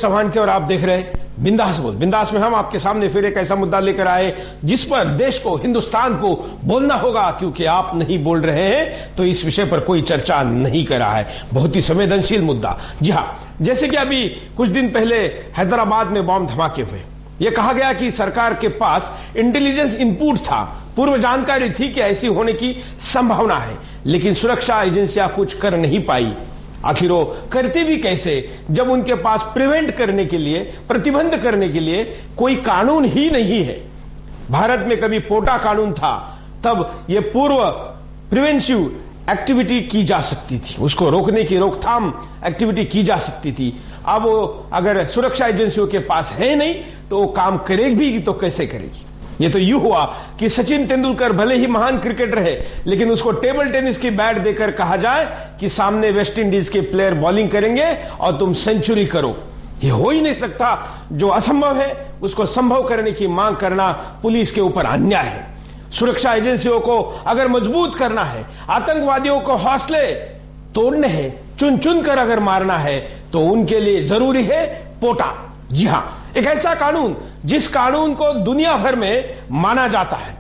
चौहान की ओर आप देख रहे हैं बिंदास बोल। बिंदास में हम आपके सामने फिर एक ऐसा मुद्दा लेकर आए जिस पर देश को, हिंदुस्तान को बोलना होगा, क्योंकि आप नहीं बोल रहे हैं तो इस विषय पर कोई चर्चा नहीं कर रहा है। बहुत ही संवेदनशील मुद्दा। जी हां, जैसे कि अभी कुछ दिन पहले हैदराबाद में बॉम्ब धमाके हुए, यह कहा गया कि सरकार के पास इंटेलिजेंस इनपुट था, पूर्व जानकारी थी कि ऐसी होने की संभावना है, लेकिन सुरक्षा एजेंसियां कुछ कर नहीं पाई। आखिर वो करती भी कैसे जब उनके पास प्रिवेंट करने के लिए, प्रतिबंध करने के लिए कोई कानून ही नहीं है। भारत में कभी पोटा कानून था, तब ये पूर्व प्रिवेंटिव एक्टिविटी की जा सकती थी, उसको रोकने की रोकथाम एक्टिविटी की जा सकती थी। अब अगर सुरक्षा एजेंसियों के पास है नहीं तो वो काम करेगी तो कैसे करेगी? ये तो यूं हुआ कि सचिन तेंदुलकर भले ही महान क्रिकेटर है, लेकिन उसको टेबल टेनिस की बैट देकर कहा जाए कि सामने वेस्ट इंडीज के प्लेयर बॉलिंग करेंगे और तुम सेंचुरी करो। ये हो ही नहीं सकता। जो असंभव है उसको संभव करने की मांग करना पुलिस के ऊपर अन्याय है। सुरक्षा एजेंसियों को अगर मजबूत करना है, आतंकवादियों को हौसले तोड़ने हैं, चुन चुन कर अगर मारना है, तो उनके लिए जरूरी है पोटा। जी हां, एक ऐसा कानून जिस कानून को दुनिया भर में माना जाता है।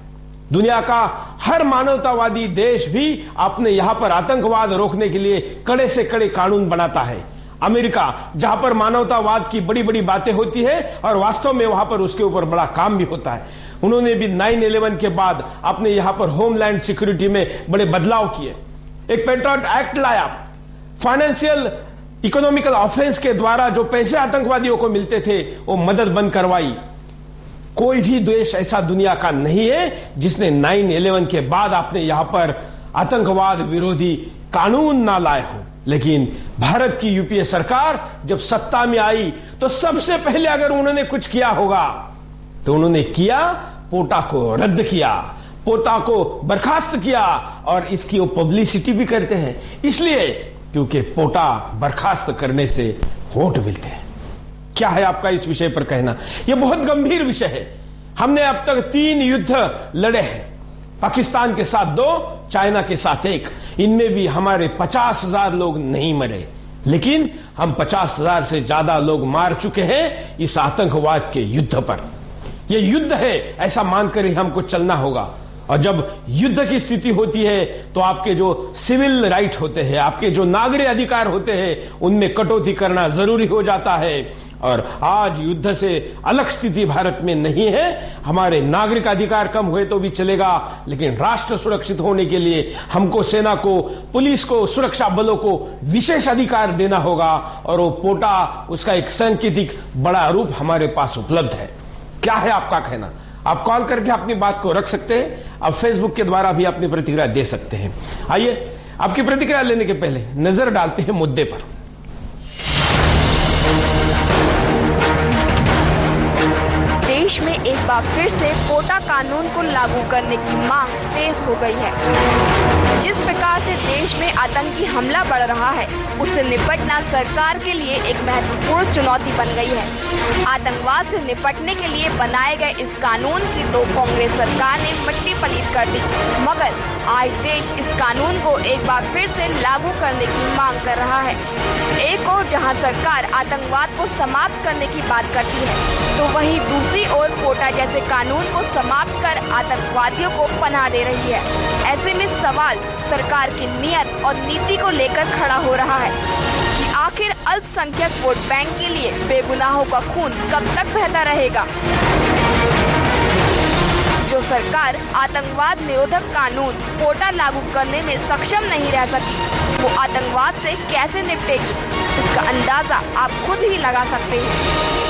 दुनिया का हर मानवतावादी देश भी अपने यहां पर आतंकवाद रोकने के लिए कड़े से कड़े कानून बनाता है। अमेरिका, जहां पर मानवतावाद की बड़ी बड़ी बातें होती है और वास्तव में वहां पर उसके ऊपर बड़ा काम भी होता है, उन्होंने भी 9/11 के बाद अपने यहां पर होमलैंड सिक्योरिटी में बड़े बदलाव किए। एक पेट्रियट एक्ट लाया, फाइनेंशियल इकोनॉमिकल ऑफेंस के द्वारा जो पैसे आतंकवादियों को मिलते थे वो मदद बंद करवाई। कोई भी देश ऐसा दुनिया का नहीं है जिसने 9/11 के बाद अपने यहां पर आतंकवाद विरोधी कानून ना लाए हो। लेकिन भारत की यूपीए सरकार जब सत्ता में आई तो सबसे पहले अगर उन्होंने कुछ किया होगा तो उन्होंने किया, पोटा को रद्द किया, पोटा को बर्खास्त किया, और इसकी वो पब्लिसिटी भी करते हैं, इसलिए क्योंकि पोटा बर्खास्त करने से वोट मिलते हैं। क्या है आपका इस विषय पर कहना? यह बहुत गंभीर विषय है। हमने अब तक 3 युद्ध लड़े हैं, पाकिस्तान के साथ 2, चाइना के साथ 1। इनमें भी हमारे 50,000 लोग नहीं मरे, लेकिन हम 50,000 से ज्यादा लोग मार चुके हैं इस आतंकवाद के युद्ध पर। यह युद्ध है ऐसा मानकर ही हमको चलना होगा। और जब युद्ध की स्थिति होती है तो आपके जो सिविल राइट होते हैं, आपके जो नागरिक अधिकार होते हैं, उनमें कटौती करना जरूरी हो जाता है। और आज युद्ध से अलग स्थिति भारत में नहीं है। हमारे नागरिक अधिकार कम हुए तो भी चलेगा, लेकिन राष्ट्र सुरक्षित होने के लिए हमको सेना को, पुलिस को, सुरक्षा बलों को विशेष अधिकार देना होगा। और वो पोटा, उसका एक सांकेतिक बड़ा रूप हमारे पास उपलब्ध है। क्या है आपका कहना? आप कॉल करके अपनी बात को रख सकते हैं। आप फेसबुक के द्वारा भी अपनी प्रतिक्रिया दे सकते हैं। आइए आपकी प्रतिक्रिया लेने के पहले नजर डालते हैं मुद्दे पर। देश में एक बार फिर से पोटा कानून को लागू करने की मांग तेज हो गई है। जिस प्रकार से देश में आतंकी हमला बढ़ रहा है, उससे निपटना सरकार के लिए एक महत्वपूर्ण चुनौती बन गई है। आतंकवाद से निपटने के लिए बनाए गए इस कानून की तो कांग्रेस सरकार ने मिट्टी पलीत कर दी, मगर आज देश इस कानून को एक बार फिर से लागू करने की मांग कर रहा है। एक ओर जहां सरकार आतंकवाद को समाप्त करने की बात करती है, तो वहीं दूसरी ओर पोटा जैसे कानून को समाप्त कर आतंकवादियों को पनाह दे रही है। ऐसे में सवाल सरकार की नीयत और नीति को लेकर खड़ा हो रहा है कि आखिर अल्पसंख्यक वोट बैंक के लिए बेगुनाहों का खून कब तक बहता रहेगा। जो सरकार आतंकवाद निरोधक कानून पोटा लागू करने में सक्षम नहीं रह सकी, वो आतंकवाद से कैसे निपटेगी, इसका अंदाजा आप खुद ही लगा सकते हैं।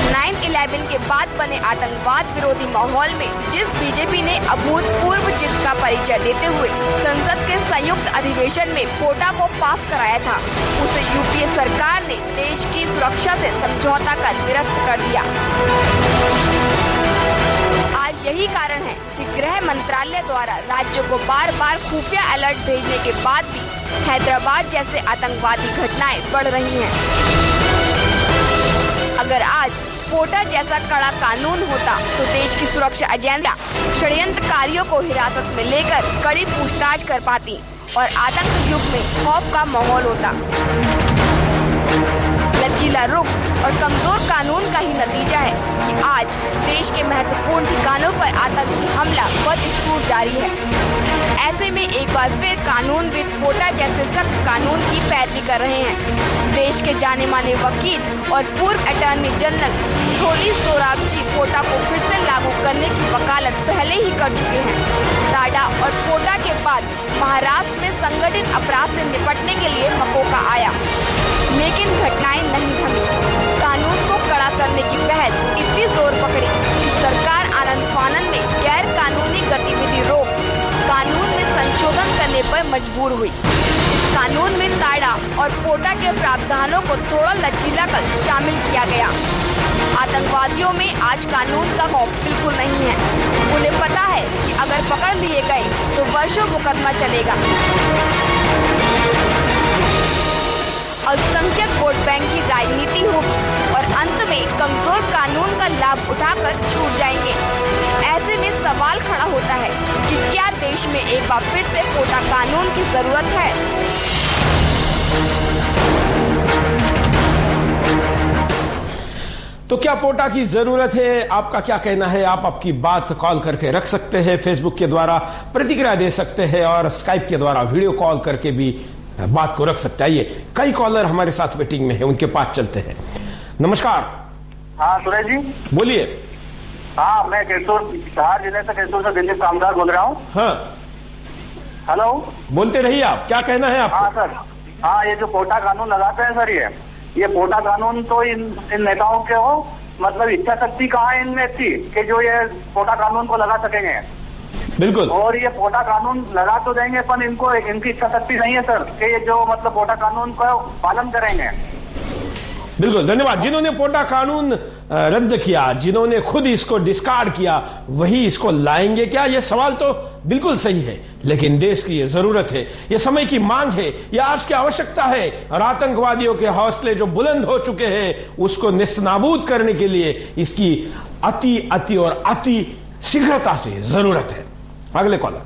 9/11 के बाद बने आतंकवाद विरोधी माहौल में जिस बीजेपी ने अभूतपूर्व जीत का परिचय देते हुए संसद के संयुक्त अधिवेशन में पोटा को पास कराया था, उसे यूपीए सरकार ने देश की सुरक्षा से समझौता कर निरस्त कर दिया। आज यही कारण है कि गृह मंत्रालय द्वारा राज्यों को बार बार खुफिया अलर्ट भेजने के बाद भी हैदराबाद जैसे आतंकवादी घटनाएं बढ़ रही हैं। अगर आज पोटा जैसा कड़ा कानून होता तो देश की सुरक्षा एजेंसियां षड्यंत्रकारियों को हिरासत में लेकर कड़ी पूछताछ कर पाती और आतंक युग में खौफ का माहौल होता। लचीला रुख और कमजोर कानून का ही नतीजा है कि आज देश के महत्वपूर्ण ठिकानों पर आतंकी हमला बदस्तूर जारी है। ऐसे में एक बार फिर कानूनविद पोटा जैसे सख्त कानून की पैरवी कर रहे हैं। देश के जाने माने वकील और पूर्व अटॉर्नी जनरल थोली सोराबजी पोटा को फिर से लागू करने की वकालत पहले ही कर चुके हैं। टाडा और पोटा के बाद महाराष्ट्र में संगठित अपराध से निपटने के लिए मकोका आया, लेकिन घटनाएं नहीं थमी। कानून को कड़ा करने की पहल इतनी जोर पकड़ी कि सरकार आनंद फानन में गैर कानूनी गतिविधि रोक कानून में संशोधन करने पर मजबूर हुई। इस कानून में टाडा और पोटा के प्रावधानों को थोड़ा लचीला कर शामिल किया गया। आतंकवादियों में आज कानून का खौफ बिल्कुल नहीं है। उन्हें पता है कि अगर पकड़ लिए गए तो वर्षों मुकदमा चलेगा। अल्पसंख्यक वोट बैंक की राजनीति होगी और अंत में कमजोर कानून का लाभ उठाकर छूट जाएंगे। ऐसे में सवाल खड़ा होता है कि क्या देश में एक बार फिर से पोटा कानून की जरूरत है? तो क्या पोटा की जरूरत है? आपका क्या कहना है? आप आपकी बात कॉल करके रख सकते हैं, फेसबुक के द्वारा प्रतिक्रिया दे सकते हैं और स्काइप के द्वारा वीडियो कॉल करके भी बात को रख सकते हैं। आइए, कई कॉलर हमारे साथ वेटिंग में है, उनके पास चलते हैं। नमस्कार। हाँ सुरेश जी बोलिए। हाँ, मैं कैसूर बिहार जिले से कैसूर से दिलीप कामदार बोल रहा हूँ। हाँ हेलो, बोलते रहिए, आप क्या कहना है आपको? हाँ सर, हाँ ये जो पोटा कानून लगाते हैं सर, ये पोटा कानून तो इन नेताओं के हो, मतलब इच्छा शक्ति कहाँ है इनमें थी कि जो ये पोटा कानून को लगा सकेंगे। बिल्कुल। और ये पोटा कानून लगा तो देंगे पर इनको इनकी इच्छा शक्ति नहीं है सर कि ये जो मतलब पोटा कानून का पालन करेंगे। बिल्कुल, धन्यवाद। जिन्होंने पोटा कानून रद्द किया, जिन्होंने खुद इसको डिस्कार्ड किया, वही इसको लाएंगे क्या? यह सवाल तो बिल्कुल सही है, लेकिन देश की यह जरूरत है, यह समय की मांग है, यह आज की आवश्यकता है। और आतंकवादियों के हौसले जो बुलंद हो चुके हैं, उसको नेस्तनाबूद करने के लिए इसकी अति और अति शीघ्रता से जरूरत है। अगले कॉलर।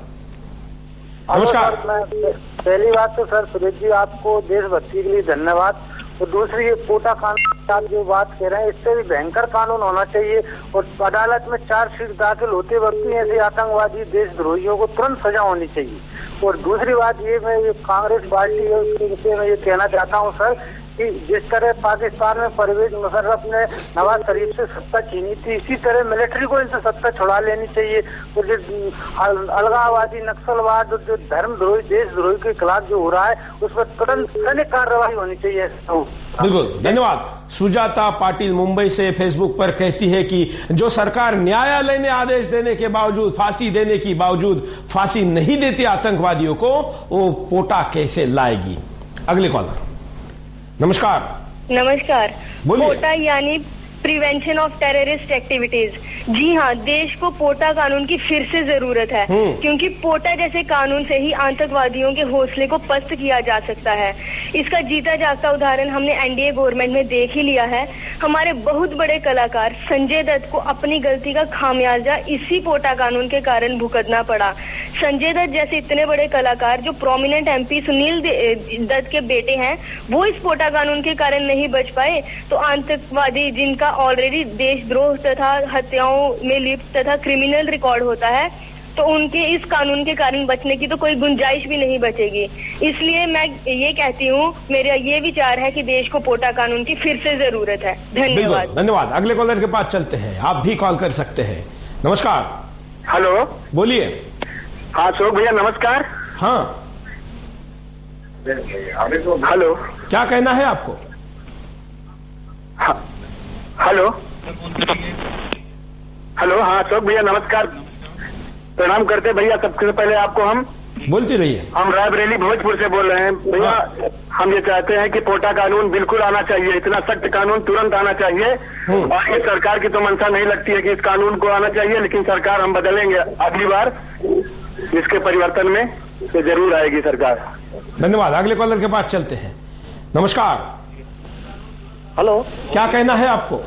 नमस्कार। पहली बात तो सर सुरेश जी, आपको देशभक्ति के लिए धन्यवाद। और दूसरी, ये पोटा कानून आप जो बात कह रहे हैं, इससे भी भयंकर कानून होना चाहिए और अदालत में चार्जशीट दाखिल होते वक्त ही ऐसे आतंकवादी देशद्रोहियों को तुरंत सजा होनी चाहिए। और दूसरी बात मैं ये कांग्रेस पार्टी है उसके विषय में ये कहना चाहता हूँ सर कि जिस तरह पाकिस्तान में परवेज मुशर्रफ ने नवाज शरीफ से सत्ता छीनी थी, इसी तरह मिलिट्री को इनसे सत्ता छुड़ा लेनी चाहिए। और जो अलगाववादी नक्सलवाद और जो धर्मद्रोही देशद्रोही के खिलाफ जो हो रहा है, उस पर तुरंत सैनिक कार्रवाई होनी चाहिए। बिल्कुल, धन्यवाद। सुजाता पाटिल मुंबई से फेसबुक पर कहती है कि जो सरकार न्यायालय ने आदेश देने के बावजूद, फांसी देने के बावजूद फांसी नहीं देती आतंकवादियों को, वो पोटा कैसे लाएगी? अगले कॉलर। नमस्कार। नमस्कार। बोलिए। पोटा यानी प्रिवेंशन ऑफ टेररिस्ट एक्टिविटीज। जी हाँ, देश को पोटा कानून की फिर से जरूरत है, क्योंकि पोटा जैसे कानून से ही आतंकवादियों के हौसले को पस्त किया जा सकता है। इसका जीता जागता उदाहरण हमने एनडीए गवर्नमेंट में देख ही लिया है। हमारे बहुत बड़े कलाकार संजय दत्त को अपनी गलती का खामियाजा इसी पोटा कानून के कारण भुगतना पड़ा। संजय दत्त जैसे इतने बड़े कलाकार, जो प्रोमिनेंट एमपी सुनील दत्त के बेटे हैं, वो इस पोटा कानून के कारण नहीं बच पाए, तो आतंकवादी जिनका ऑलरेडी देशद्रोह तथा हत्याओं में लिप्त तथा क्रिमिनल रिकॉर्ड होता है, तो उनके इस कानून के कारण बचने की तो कोई गुंजाइश भी नहीं बचेगी। इसलिए मैं ये कहती हूँ, मेरा ये विचार है कि देश को पोटा कानून की फिर से जरूरत है। धन्यवाद। धन्यवाद। अगले कॉलर के पास चलते हैं, आप भी कॉल कर सकते हैं। नमस्कार। हेलो, बोलिए। हाँ अशोक भैया नमस्कार। हाँ, हेलो, क्या कहना है आपको? हेलो हेलो, हाँ अशोक भैया नमस्कार, प्रणाम करते भैया। सबसे पहले आपको हम बोलते रहिए। हम रायबरेली भोजपुर से बोल रहे हैं भैया। हम ये चाहते हैं कि पोटा कानून बिल्कुल आना चाहिए, इतना सख्त कानून तुरंत आना चाहिए। और ये सरकार की तो मंशा नहीं लगती है कि इस कानून को आना चाहिए, लेकिन सरकार हम बदलेंगे अगली बार, इसके परिवर्तन में ये जरूर आएगी सरकार। धन्यवाद। अगले कॉलर के पास चलते हैं। नमस्कार। हेलो, क्या कहना है आपको?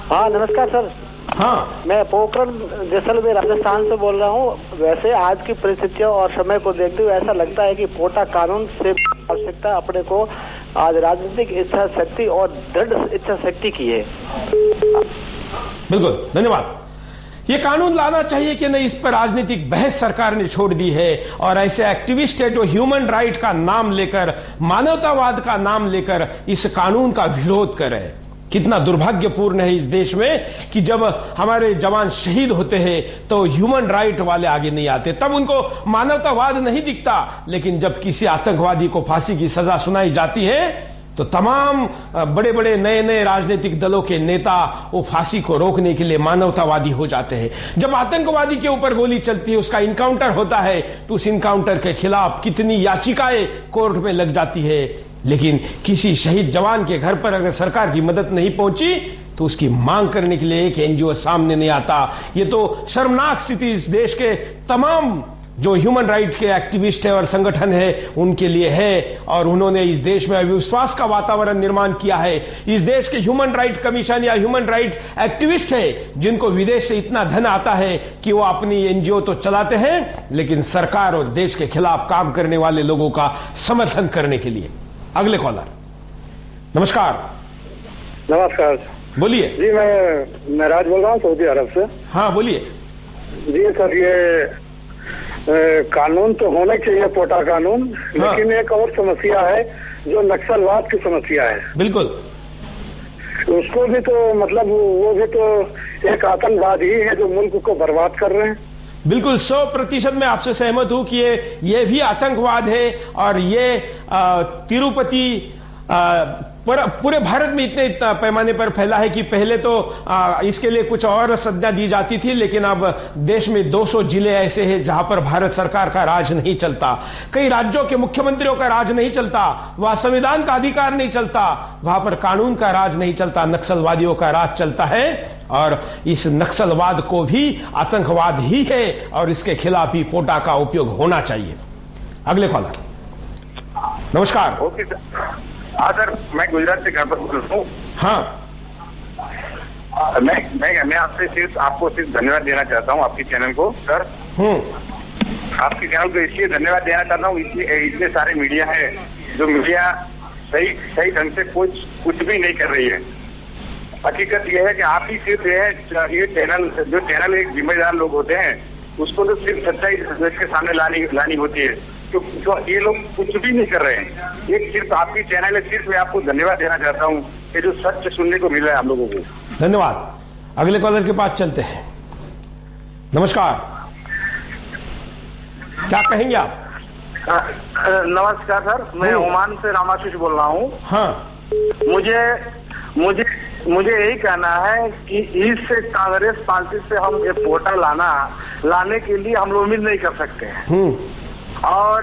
हाँ नमस्कार सर। हाँ, मैं पोखरण जैसलमेर राजस्थान से बोल रहा हूँ। वैसे आज की परिस्थितियों और समय को देखते हुए ऐसा लगता है कि पोटा कानून से आवश्यकता अपने को आज राजनीतिक इच्छा शक्ति और दृढ़ इच्छा शक्ति की है। बिल्कुल, धन्यवाद। ये कानून लाना चाहिए कि नहीं, इस पर राजनीतिक बहस सरकार ने छोड़ दी है और ऐसे एक्टिविस्ट है जो ह्यूमन राइट का नाम लेकर, मानवतावाद का नाम लेकर इस कानून का विरोध कर रहे हैं। कितना दुर्भाग्यपूर्ण है इस देश में कि जब हमारे जवान शहीद होते हैं तो ह्यूमन राइट वाले आगे नहीं आते, तब उनको मानवतावाद नहीं दिखता, लेकिन जब किसी आतंकवादी को फांसी की सजा सुनाई जाती है तो तमाम बड़े बड़े नए नए राजनीतिक दलों के नेता वो फांसी को रोकने के लिए मानवतावादी हो जाते हैं। जब आतंकवादी के ऊपर गोली चलती है, उसका इनकाउंटर होता है, तो उस इनकाउंटर के खिलाफ कितनी याचिकाएं कोर्ट में लग जाती है, लेकिन किसी शहीद जवान के घर पर अगर सरकार की मदद नहीं पहुंची तो उसकी मांग करने के लिए एक एनजीओ सामने नहीं आता। ये तो शर्मनाक स्थिति इस देश के तमाम जो ह्यूमन राइट के एक्टिविस्ट है और संगठन है उनके लिए है, और उन्होंने इस देश में अविश्वास का वातावरण निर्माण किया है। इस देश के ह्यूमन राइट कमीशन या ह्यूमन राइट एक्टिविस्ट है जिनको विदेश से इतना धन आता है कि वो अपनी एनजीओ तो चलाते हैं, लेकिन सरकार और देश के खिलाफ काम करने वाले लोगों का समर्थन करने के लिए। अगले कॉलर, नमस्कार। नमस्कार, बोलिए जी। मैं राज बोल रहा हूँ सऊदी अरब से। हाँ बोलिए जी सर, ये कानून तो होना चाहिए, पोटा कानून, लेकिन एक और समस्या है जो नक्सलवाद की समस्या है। बिल्कुल, उसको भी तो मतलब वो भी तो एक आतंकवाद ही है जो मुल्क को बर्बाद कर रहे हैं। बिल्कुल 100% मैं आपसे सहमत हूं कि ये भी आतंकवाद है, और ये तिरुपति पूरे भारत में इतने पैमाने पर फैला है कि पहले तो इसके लिए कुछ और संज्ञा दी जाती थी, लेकिन अब देश में 200 जिले ऐसे हैं जहां पर भारत सरकार का राज नहीं चलता, कई राज्यों के मुख्यमंत्रियों का राज नहीं चलता, वहां संविधान का अधिकार नहीं चलता, वहां पर कानून का राज नहीं चलता, नक्सलवादियों का राज चलता है। और इस नक्सलवाद को भी आतंकवाद ही है और इसके खिलाफ ही पोटा का उपयोग होना चाहिए। अगले कॉलर, नमस्कार। Okay sir. हाँ सर, मैं गुजरात से गणपत बोल रहा हूँ। हाँ, मैं आपको सिर्फ धन्यवाद देना चाहता हूँ, आपके चैनल को सर। आपके चैनल को इसलिए धन्यवाद देना चाहता हूँ, इतने सारे मीडिया है जो मीडिया सही ढंग से कुछ भी नहीं कर रही है। हकीकत यह है कि आप ही सिर्फ ये चैनल एक जिम्मेदार लोग होते हैं, उसको तो सिर्फ सच्चाई देश के सामने लानी होती है, तो ये लोग कुछ भी नहीं कर रहे हैं। एक सिर्फ आपकी चैनल है, सिर्फ मैं आपको धन्यवाद देना चाहता हूँ कि जो सच सुनने को मिल रहा है हम लोगों को। धन्यवाद। अगले कॉलर के पास चलते हैं। नमस्कार, क्या कहेंगे आप? नमस्कार सर, मैं ओमान से रामाशीष बोल रहा हूँ। हाँ, मुझे यही कहना है कि इस कांग्रेस पार्टी से हम ये पोटा लाने के लिए हम लोग उम्मीद नहीं कर सकते हैं। और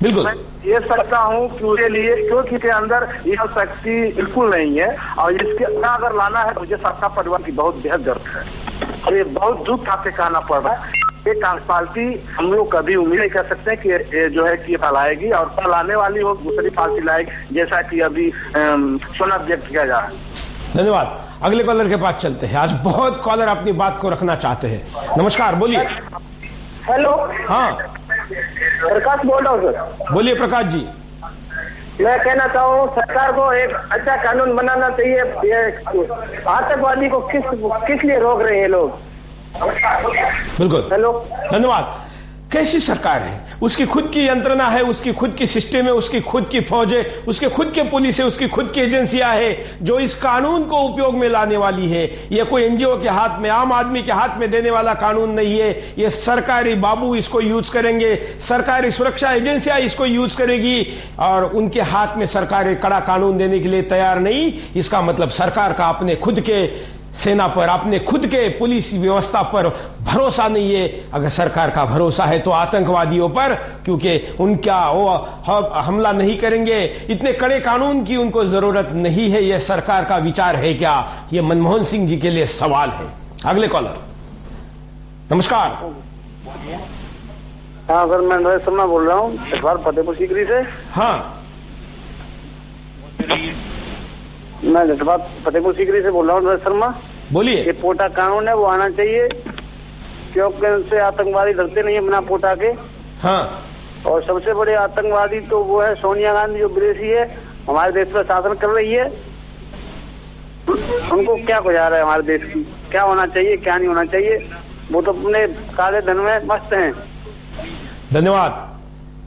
बिल्कुल मैं ये सकता हूँ कि उसके लिए, क्योंकि इसके अंदर यह शक्ति बिल्कुल नहीं है, और इसके अगर लाना है तो मुझे सबका परिवार की बहुत बेहद जरूरत है, और ये बहुत दुख खाते कहना पड़ रहा है। ये कांग्रेस पार्टी हम लोग कभी उम्मीद नहीं कर सकते कि ये जो है कि लाएगी, और कल आने वाली हो दूसरी पार्टी लाएगी, जैसा कि अभी सुना व्यक्त किया जा रहा है। धन्यवाद। अगले कॉलर के पास चलते हैं। आज बहुत कॉलर अपनी बात को रखना चाहते हैं। नमस्कार, बोलिए। हेलो, हाँ प्रकाश बोल रहा हूँ सर। बोलिए प्रकाश जी। मैं कहना चाहूँ सरकार को एक अच्छा कानून बनाना चाहिए। ये आतंकवादी को किस लिए रोक रहे हैं लोग? बिल्कुल, हेलो, धन्यवाद। कैसी सरकार है? उसकी खुद की यंत्रणा है, उसकी खुद की सिस्टम है, उसकी खुद की फौज है, उसके खुद के पुलिस है, उसकी खुद की एजेंसियां है जो इस कानून को उपयोग में लाने वाली है। यह कोई एनजीओ के हाथ में, आम आदमी के हाथ में देने वाला कानून नहीं है। यह सरकारी बाबू इसको यूज करेंगे, सरकारी सुरक्षा एजेंसियां इसको यूज करेगी, और उनके हाथ में सरकार कड़ा कानून देने के लिए तैयार नहीं। इसका मतलब सरकार का अपने खुद के सेना पर, अपने खुद के पुलिस व्यवस्था पर भरोसा नहीं है। अगर सरकार का भरोसा है तो आतंकवादियों पर, क्योंकि उनका वो हमला नहीं करेंगे, इतने कड़े कानून की उनको जरूरत नहीं है। यह सरकार का विचार है क्या? यह मनमोहन सिंह जी के लिए सवाल है। अगले कॉलर, नमस्कार। हाँ सर, मैं नरेश शर्मा बोल रहा हूँ, फतेहपुर सीकरी से। हाँ, मैं जज्बात फतेहपुर सीकरी से बोल रहा हूँ, नरेश शर्मा। बोलिए। ये पोटा कानून है वो आना चाहिए, क्योंकि उनसे आतंकवादी डरते नहीं है बिना पोटा के। हाँ, और सबसे बड़े आतंकवादी तो वो है सोनिया गांधी, जो विदेशी है, हमारे देश पर शासन कर रही है। उनको क्या गुजारा है हमारे देश की, क्या होना चाहिए क्या नहीं होना चाहिए, वो तो अपने काले धन में मस्त हैं। धन्यवाद।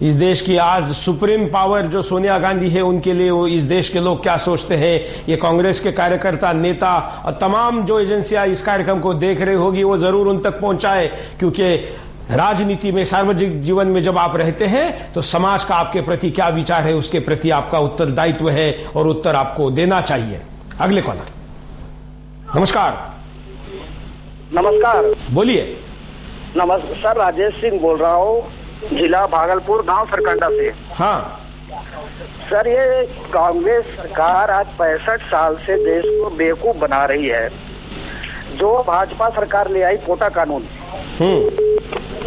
इस देश की आज सुप्रीम पावर जो सोनिया गांधी है, उनके लिए वो इस देश के लोग क्या सोचते हैं, ये कांग्रेस के कार्यकर्ता, नेता और तमाम जो एजेंसियां इस कार्यक्रम को देख रही होगी वो जरूर उन तक पहुंचाए, क्योंकि राजनीति में, सार्वजनिक जीवन में जब आप रहते हैं तो समाज का आपके प्रति क्या विचार है, उसके प्रति आपका उत्तरदायित्व है और उत्तर आपको देना चाहिए। अगले कॉलर। नमस्कार। नमस्कार। बोलिए। नमस्कार सर, राजेश सिंह बोल रहा हूँ, जिला भागलपुर, गांव सरकंडा से। हाँ सर, ये कांग्रेस सरकार आज 65 साल से देश को बेवकूफ बना रही है। जो भाजपा सरकार ले आई पोटा कानून,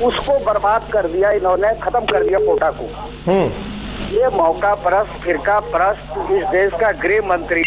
उसको बर्बाद कर दिया इन्होंने, खत्म कर दिया पोटा को। ये मौका परस्त, फिरका परस्त इस देश का गृह मंत्री,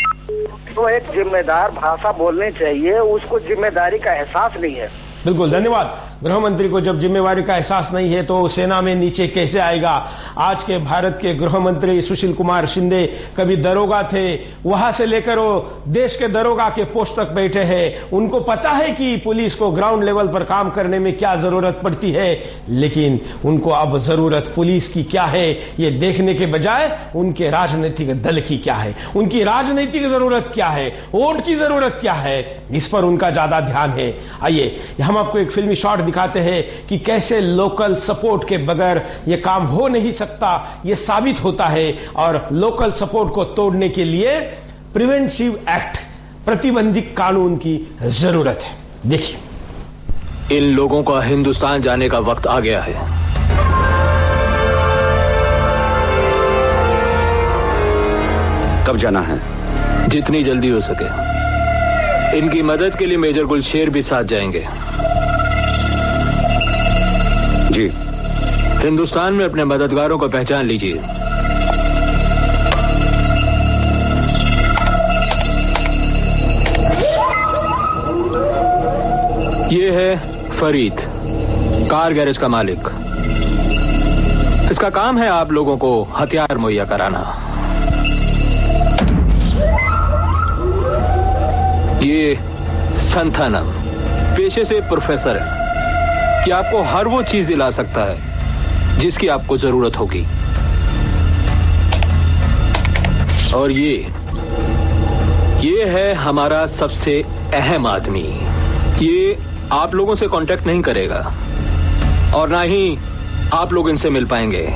तो एक जिम्मेदार भाषा बोलनी चाहिए, उसको जिम्मेदारी का एहसास नहीं है। बिल्कुल, धन्यवाद। गृह मंत्री को जब जिम्मेवारी का एहसास नहीं है तो सेना में नीचे कैसे आएगा। आज के भारत के गृह मंत्री सुशील कुमार शिंदे कभी दरोगा थे, वहां से लेकर वो देश के दरोगा के पोस्ट तक बैठे हैं। उनको पता है कि पुलिस को ग्राउंड लेवल पर काम करने में क्या जरूरत पड़ती है, लेकिन उनको अब जरूरत पुलिस की क्या है ये देखने के बजाय उनके राजनीतिक दल की क्या है, उनकी राजनीतिक जरूरत क्या है, वोट की जरूरत क्या है, इस पर उनका ज्यादा ध्यान है। आइए हम आपको एक फिल्मी शॉट दिखाते हैं कि कैसे लोकल सपोर्ट के बगैर यह काम हो नहीं सकता, यह साबित होता है। और लोकल सपोर्ट को तोड़ने के लिए प्रिवेंटिव एक्ट, प्रतिबंधित कानून की जरूरत है। देखिए। इन लोगों का हिंदुस्तान जाने का वक्त आ गया है। कब जाना है? जितनी जल्दी हो सके। इनकी मदद के लिए मेजर गुलशेर भी साथ जाएंगे। जी। हिंदुस्तान में अपने मददगारों को पहचान लीजिए। ये है फरीद, कार गैरेज का मालिक। इसका काम है आप लोगों को हथियार मुहैया कराना। ये संथानम पेशे से प्रोफेसर है कि आपको हर वो चीज दिला सकता है जिसकी आपको जरूरत होगी। और ये है हमारा सबसे अहम आदमी। ये आप लोगों से कांटेक्ट नहीं करेगा और ना ही आप लोग इनसे मिल पाएंगे,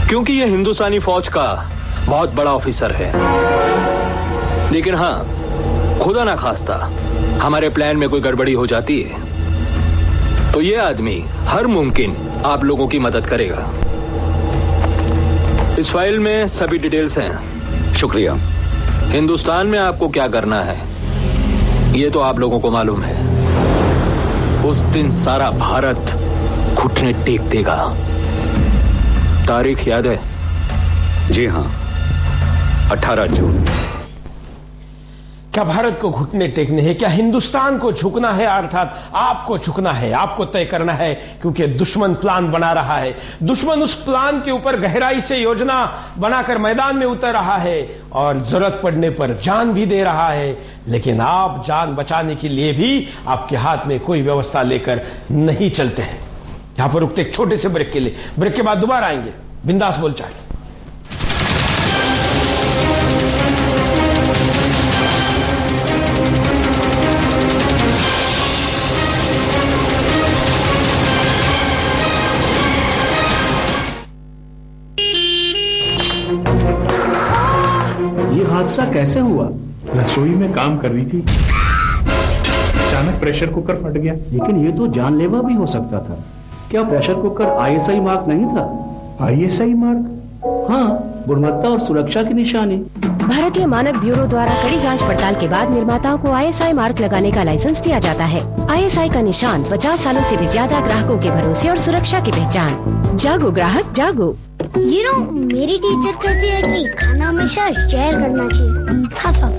क्योंकि ये हिंदुस्तानी फौज का बहुत बड़ा ऑफिसर है। लेकिन हां, खुदा ना खास्ता हमारे प्लान में कोई गड़बड़ी हो जाती है तो ये आदमी हर मुमकिन आप लोगों की मदद करेगा। इस फाइल में सभी डिटेल्स हैं। शुक्रिया। हिंदुस्तान में आपको क्या करना है ये तो आप लोगों को मालूम है। उस दिन सारा भारत घुटने टेक देगा। तारीख याद है? जी हां, 18 जून। क्या भारत को घुटने टेकने हैं? क्या हिंदुस्तान को झुकना है? अर्थात आपको झुकना है, आपको तय करना है, क्योंकि दुश्मन प्लान बना रहा है। दुश्मन उस प्लान के ऊपर गहराई से योजना बनाकर मैदान में उतर रहा है और जरूरत पड़ने पर जान भी दे रहा है। लेकिन आप जान बचाने के लिए भी आपके हाथ में कोई व्यवस्था लेकर नहीं चलते हैं। यहां पर रुकते एक छोटे से ब्रेक के लिए, ब्रेक के बाद दोबारा आएंगे बिंदास बोलचाल। हादसा कैसे हुआ? रसोई में काम कर रही थी, अचानक प्रेशर कुकर फट गया। लेकिन ये तो जानलेवा भी हो सकता था। क्या प्रेशर कुकर आईएसआई मार्क नहीं था? ISI mark? हाँ, गुणवत्ता और सुरक्षा की निशानी। भारतीय मानक ब्यूरो द्वारा कड़ी जांच पड़ताल के बाद निर्माताओं को आईएसआई मार्क लगाने का लाइसेंस दिया जाता है। आईएसआई का निशान 50 सालों से भी ज्यादा ग्राहकों के भरोसे और सुरक्षा की पहचान। जागो ग्राहक जागो। मेरी टीचर कहती है कि खाना हमेशा शेयर करना चाहिए। हाँ साहब।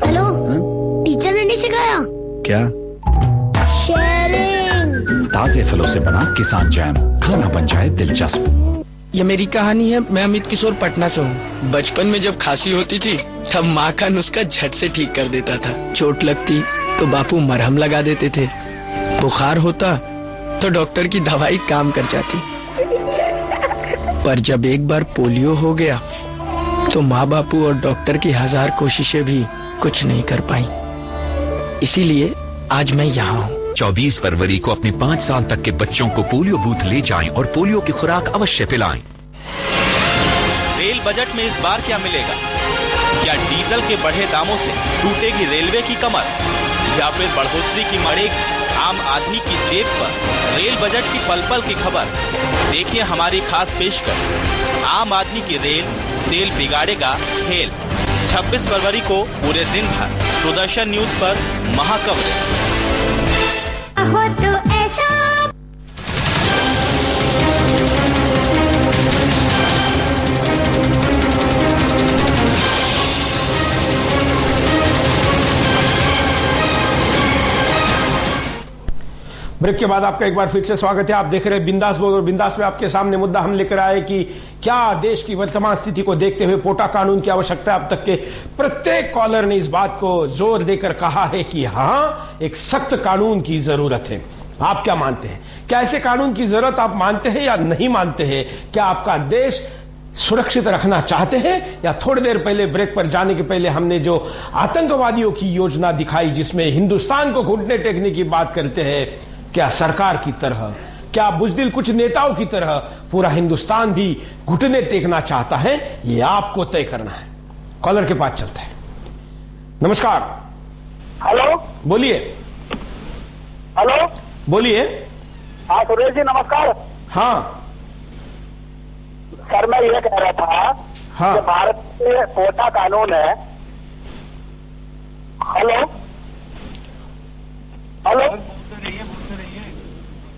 हेलो, टीचर ने नहीं सिखाया? क्या? शेयरिंग। ताजे फलों से बना किसान जैम, खाना बन जाए दिलचस्प। ये मेरी कहानी है। मैं अमित किशोर पटना से हूँ। बचपन में जब खांसी होती थी तब माँ का नुस्खा झट से ठीक कर देता था। चोट लगती तो बापू मरहम लगा देते थे। बुखार होता तो डॉक्टर की दवाई काम कर जाती। पर जब एक बार पोलियो हो गया तो माँ बापू और डॉक्टर की 1000 कोशिशें भी कुछ नहीं कर पाई। इसीलिए आज मैं यहाँ हूँ। 24 फरवरी को अपने 5 साल तक के बच्चों को पोलियो बूथ ले जाएं और पोलियो की खुराक अवश्य पिलाएं। रेल बजट में इस बार क्या मिलेगा? क्या डीजल के बढ़े दामों से टूटेगी रेलवे की कमर, या फिर बढ़ोतरी की मरेगी आम आदमी की जेब पर? रेल बजट की पल पल की खबर देखिए हमारी खास पेशकश, आम आदमी की रेल, तेल बिगाड़ेगा खेल। 26 फरवरी को पूरे दिन भर दूरदर्शन न्यूज पर महाकवरेज। ब्रेक के बाद आपका एक बार फिर से स्वागत है। आप देख रहे हैं बिंदास बोल, और बिंदास में आपके सामने मुद्दा हम लेकर आए कि क्या देश की वर्तमान स्थिति को देखते हुए पोटा कानून की आवश्यकता है। अब तक के प्रत्येक कॉलर ने इस बात को जोर देकर कहा है कि हां, एक सख्त कानून की जरूरत है। आप क्या मानते हैं? क्या ऐसे कानून की जरूरत आप मानते हैं या नहीं मानते हैं? क्या आपका देश सुरक्षित रखना चाहते हैं? या थोड़ी देर पहले ब्रेक पर जाने के पहले हमने जो आतंकवादियों की योजना दिखाई, जिसमें हिंदुस्तान को घुटने टेकने की बात करते हैं, क्या सरकार की तरह, क्या बुजदिल कुछ नेताओं की तरह पूरा हिंदुस्तान भी घुटने टेकना चाहता है? ये आपको तय करना है। कॉलर के पास चलता है। नमस्कार। हेलो, बोलिए। हेलो, बोलिए। हाँ सुरेश जी, नमस्कार। हाँ सर, मैं ये कह रहा था कि भारत में पोटा कानून है। हेलो हेलो,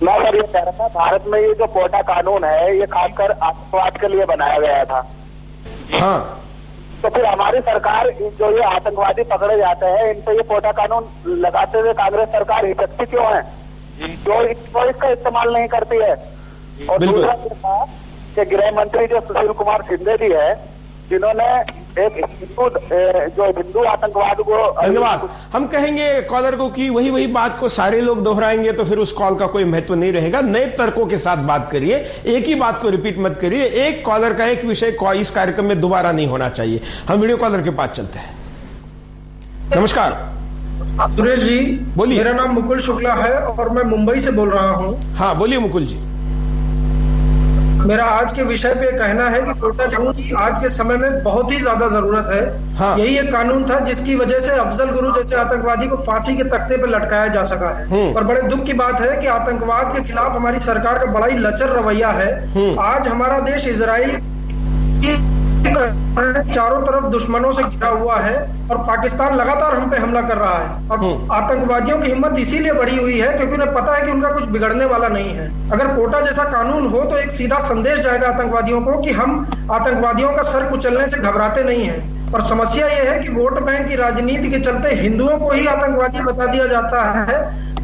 मैं सर ये कह रहा था, भारत में ये जो पोटा कानून है ये खासकर आतंकवाद के लिए बनाया गया था। हाँ। तो फिर हमारी सरकार जो ये आतंकवादी पकड़े जाते हैं, इन पे ये पोटा कानून लगाते हुए कांग्रेस सरकार हिचकती क्यों है? जो इसका इस्तेमाल नहीं करती है। और दूसरा ये था कि गृह मंत्री जो सुशील कुमार शिंदे जी है, जिन्होंने एक हिंदू आतंकवाद को। धन्यवाद। हम कहेंगे कॉलर को कि वही बात को सारे लोग दोहराएंगे तो फिर उस कॉल का कोई महत्व नहीं रहेगा। नए तर्कों के साथ बात करिए, एक ही बात को रिपीट मत करिए। एक कॉलर का एक विषय इस कार्यक्रम में दोबारा नहीं होना चाहिए। हम वीडियो कॉलर के पास चलते हैं। नमस्कार सुरेश जी, बोलिए। मेरा नाम मुकुल शुक्ला है और मैं मुंबई से बोल रहा हूँ। हाँ बोलिए मुकुल जी। मेरा आज के विषय पे कहना है कि पोटा कानून की आज के समय में बहुत ही ज्यादा जरूरत है। हाँ। यही एक कानून था जिसकी वजह से अफजल गुरु जैसे आतंकवादी को फांसी के तख्ते पर लटकाया जा सका है। पर बड़े दुख की बात है कि आतंकवाद के खिलाफ हमारी सरकार का बड़ा ही लचर रवैया है। आज हमारा देश इजराइल चारों तरफ दुश्मनों से घिरा हुआ है और पाकिस्तान लगातार हम पे हमला कर रहा है। और आतंकवादियों की हिम्मत इसीलिए बढ़ी हुई है क्योंकि उन्हें पता है कि उनका कुछ बिगड़ने वाला नहीं है। अगर पोटा जैसा कानून हो तो एक सीधा संदेश जाएगा आतंकवादियों को कि हम आतंकवादियों का सर कुचलने से घबराते नहीं हैं। और समस्या यह है कि वोट बैंक की राजनीति के चलते हिंदुओं को ही आतंकवादी बता दिया जाता है,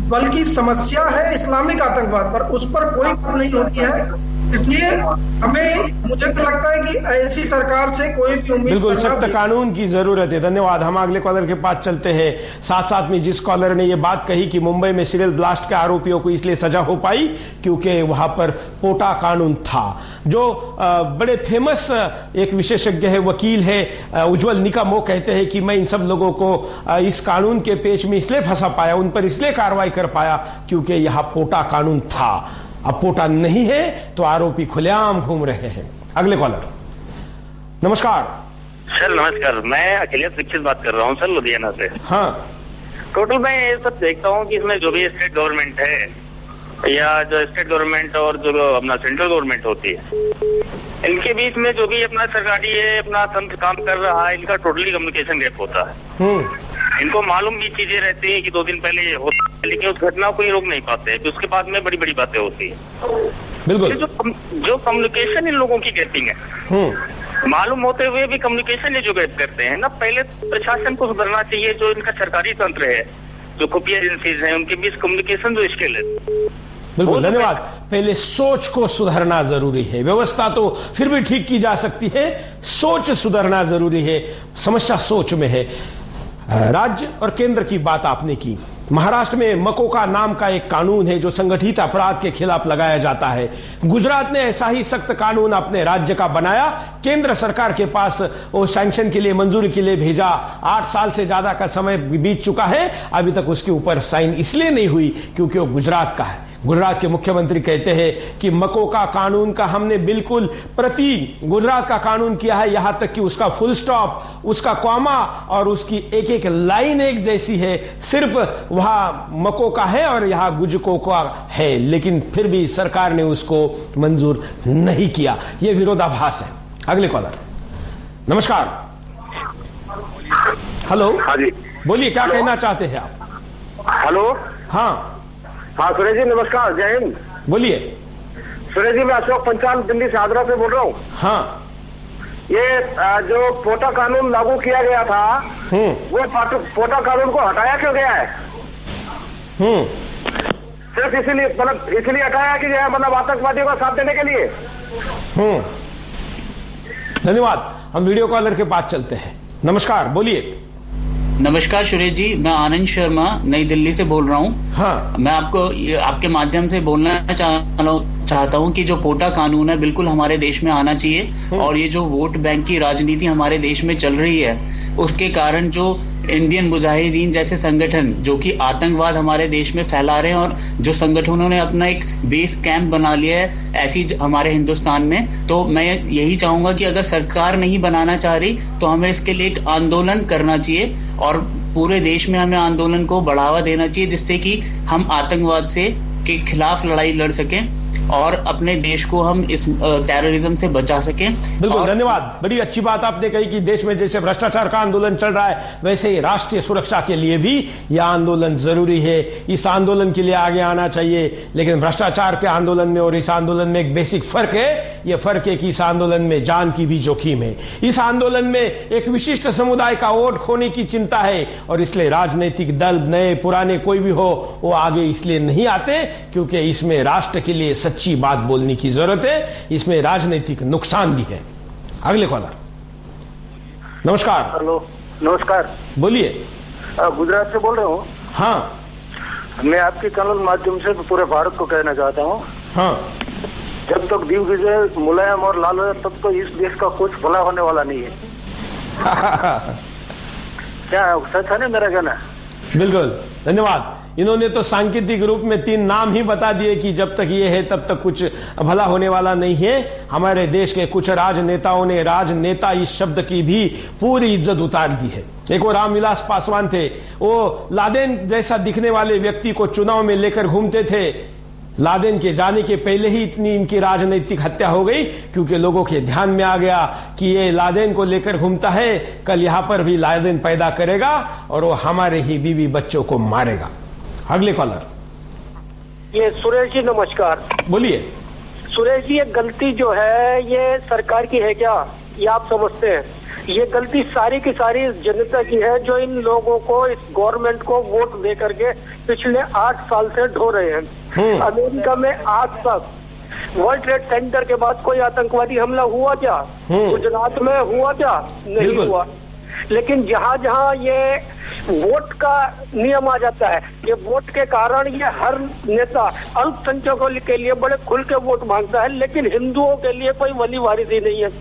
बल्कि समस्या है इस्लामिक आतंकवाद पर, उस पर कोई बात नहीं होती है। इसलिए मुझे तो लगता है कि ऐसी सरकार से कोई भी उम्मीद, बिल्कुल सख्त कानून की जरूरत है। धन्यवाद। हम अगले कॉलर के पास चलते हैं। साथ साथ में जिस कॉलर ने ये बात कही कि मुंबई में सीरियल ब्लास्ट के आरोपियों को इसलिए सजा हो पाई क्योंकि वहां पर पोटा कानून था। जो बड़े फेमस एक विशेषज्ञ है, वकील है उज्जवल निकम, वो कहते हैं कि मैं इन सब लोगों को इस कानून के पेच में इसलिए फंसा पाया, उन पर इसलिए कार्रवाई कर पाया क्योंकि यहां पोटा कानून था। अब पोटा नहीं है तो आरोपी खुलेआम घूम रहे हैं। अगले कॉलर। नमस्कार सर। नमस्कार, मैं अखिलेश दीक्षित बात कर रहा हूँ सर, लुधियाना से। हाँ। टोटल मैं ये सब देखता हूँ कि इसमें जो भी स्टेट गवर्नमेंट है या जो स्टेट गवर्नमेंट और जो अपना सेंट्रल गवर्नमेंट होती है, इनके बीच में जो भी अपना सरकारी है अपना तंत्र काम कर रहा है, इनका टोटली कम्युनिकेशन गैप होता है। इनको मालूम भी चीजें रहती है कि 2 दिन पहले ये होता है, लेकिन उस घटना को ही रोक नहीं पाते। तो उसके बाद में बड़ी बड़ी बातें होती है। बिल्कुल। जो कम्युनिकेशन इन लोगों की गैपिंग है, मालूम होते हुए भी कम्युनिकेशन ये जो गैप करते हैं ना, पहले प्रशासन को सुधरना चाहिए। जो इनका सरकारी तंत्र है जो खुफिया एजेंसीज हैं उनके बीच कम्युनिकेशन जो स्किल है। बिल्कुल, धन्यवाद। पहले सोच को सुधारना जरूरी है। व्यवस्था तो फिर भी ठीक की जा सकती है, सोच सुधारना जरूरी है। समस्या सोच में है। राज्य और केंद्र की बात आपने की। महाराष्ट्र में मकोका नाम का एक कानून है जो संगठित अपराध के खिलाफ लगाया जाता है। गुजरात ने ऐसा ही सख्त कानून अपने राज्य का बनाया, केंद्र सरकार के पास वो सैंक्शन के लिए, मंजूरी के लिए भेजा। 8 साल से ज्यादा का समय बीत चुका है, अभी तक उसके ऊपर साइन इसलिए नहीं हुई क्योंकि वो गुजरात का है। गुजरात के मुख्यमंत्री कहते हैं कि मकोका कानून का हमने बिल्कुल प्रति गुजरात का कानून किया है, यहां तक कि उसका फुल स्टॉप, उसका कॉमा और उसकी एक एक लाइन एक जैसी है। सिर्फ वहां मकोका है और यहां गुजकोका है, लेकिन फिर भी सरकार ने उसको मंजूर नहीं किया। यह विरोधाभास है। अगले कॉलर। नमस्कार। हेलो। हाँ जी, बोलिए, क्या कहना चाहते हैं आप? हेलो। हाँ सुरेश जी नमस्कार, जय हिंद। बोलिए। सुरेश जी, मैं अशोक पंचाल दिल्ली से आगरा से बोल रहा हूँ। हाँ, ये जो पोटा कानून लागू किया गया था, वो पोटा कानून को हटाया क्यों गया है? सिर्फ इसीलिए, मतलब इसलिए हटाया कि मतलब आतंकवादियों का साथ देने के लिए? धन्यवाद। हम वीडियो कॉलर के पास चलते हैं। नमस्कार, बोलिए। नमस्कार सुरेश जी, मैं आनंद शर्मा नई दिल्ली से बोल रहा हूँ। हाँ। मैं आपको आपके माध्यम से बोलना चाहता हूँ कि जो पोटा कानून है बिल्कुल हमारे देश में आना चाहिए। और ये जो वोट बैंक की राजनीति हमारे देश में चल रही है, उसके कारण जो इंडियन मुजाहिदीन जैसे संगठन जो कि आतंकवाद हमारे देश में फैला रहे हैं और जो संगठनों ने अपना एक बेस कैंप बना लिया है ऐसी हमारे हिंदुस्तान में, तो मैं यही चाहूंगा कि अगर सरकार नहीं बनाना चाह रही तो हमें इसके लिए एक आंदोलन करना चाहिए और पूरे देश में हमें आंदोलन को बढ़ावा देना चाहिए, जिससे कि हम आतंकवाद के खिलाफ लड़ाई लड़ सकें और अपने देश को हम इस टेररिज्म से बचा सकें। बिल्कुल, धन्यवाद। बड़ी अच्छी बात आपने कही कि देश में जैसे भ्रष्टाचार का आंदोलन चल रहा है, वैसे ही राष्ट्रीय सुरक्षा के लिए भी यह आंदोलन जरूरी है। इस आंदोलन के लिए आगे आना चाहिए। लेकिन भ्रष्टाचार के आंदोलन में और इस आंदोलन में एक बेसिक फर्क है। यह फर्क है कि इस आंदोलन में जान की भी जोखिम है। इस आंदोलन में एक विशिष्ट समुदाय का वोट खोने की चिंता है और इसलिए राजनीतिक दल, नए पुराने कोई भी हो, वो आगे इसलिए नहीं आते क्योंकि इसमें राष्ट्र के लिए सच्ची बात बोलने की जरूरत है। इसमें राजनीतिक नुकसान भी है। अगले कॉलर। नमस्कार। हेलो। नमस्कार, बोलिए। गुजरात से बोल रहे हो? हाँ। मैं आपके चैनल माध्यम से पूरे भारत को कहना चाहता हूँ, हाँ, जब तक दिग्विजय मुलायम और लालू है तब तो इस देश का कुछ भला होने वाला नहीं है। क्या सच है ना मेरा कहना? बिल्कुल, धन्यवाद। इन्होंने तो सांकेतिक रूप में 3 नाम ही बता दिए कि जब तक ये है तब तक कुछ भला होने वाला नहीं है। हमारे देश के कुछ राजनेताओं ने राजनेता इस शब्द की भी पूरी इज्जत उतार दी है। एक वो रामविलास पासवान थे, वो लादेन जैसा दिखने वाले व्यक्ति को चुनाव में लेकर घूमते थे। लादेन के जाने के पहले ही इतनी इनकी राजनीतिक हत्या हो गई क्योंकि लोगों के ध्यान में आ गया कि ये लादेन को लेकर घूमता है, कल यहां पर भी लादेन पैदा करेगा और वो हमारे ही बीवी बच्चों को मारेगा। अगले कॉलर। ये सुरेश जी नमस्कार। बोलिए। सुरेश जी, ये गलती जो है ये सरकार की है क्या, ये आप समझते हैं? ये गलती सारी की सारी जनता की है जो इन लोगों को, इस गवर्नमेंट को वोट दे करके पिछले 8 साल से ढो रहे हैं। अमेरिका में आज तक वर्ल्ड ट्रेड सेंटर के बाद कोई आतंकवादी हमला हुआ क्या? गुजरात में हुआ क्या? नहीं हुआ। लेकिन जहां जहां ये वोट का नियम आ जाता है, ये वोट के कारण ये हर नेता अल्पसंख्यकों के लिए बड़े खुल के वोट मांगता है, लेकिन हिंदुओं के लिए कोई वली वारिस ही नहीं है।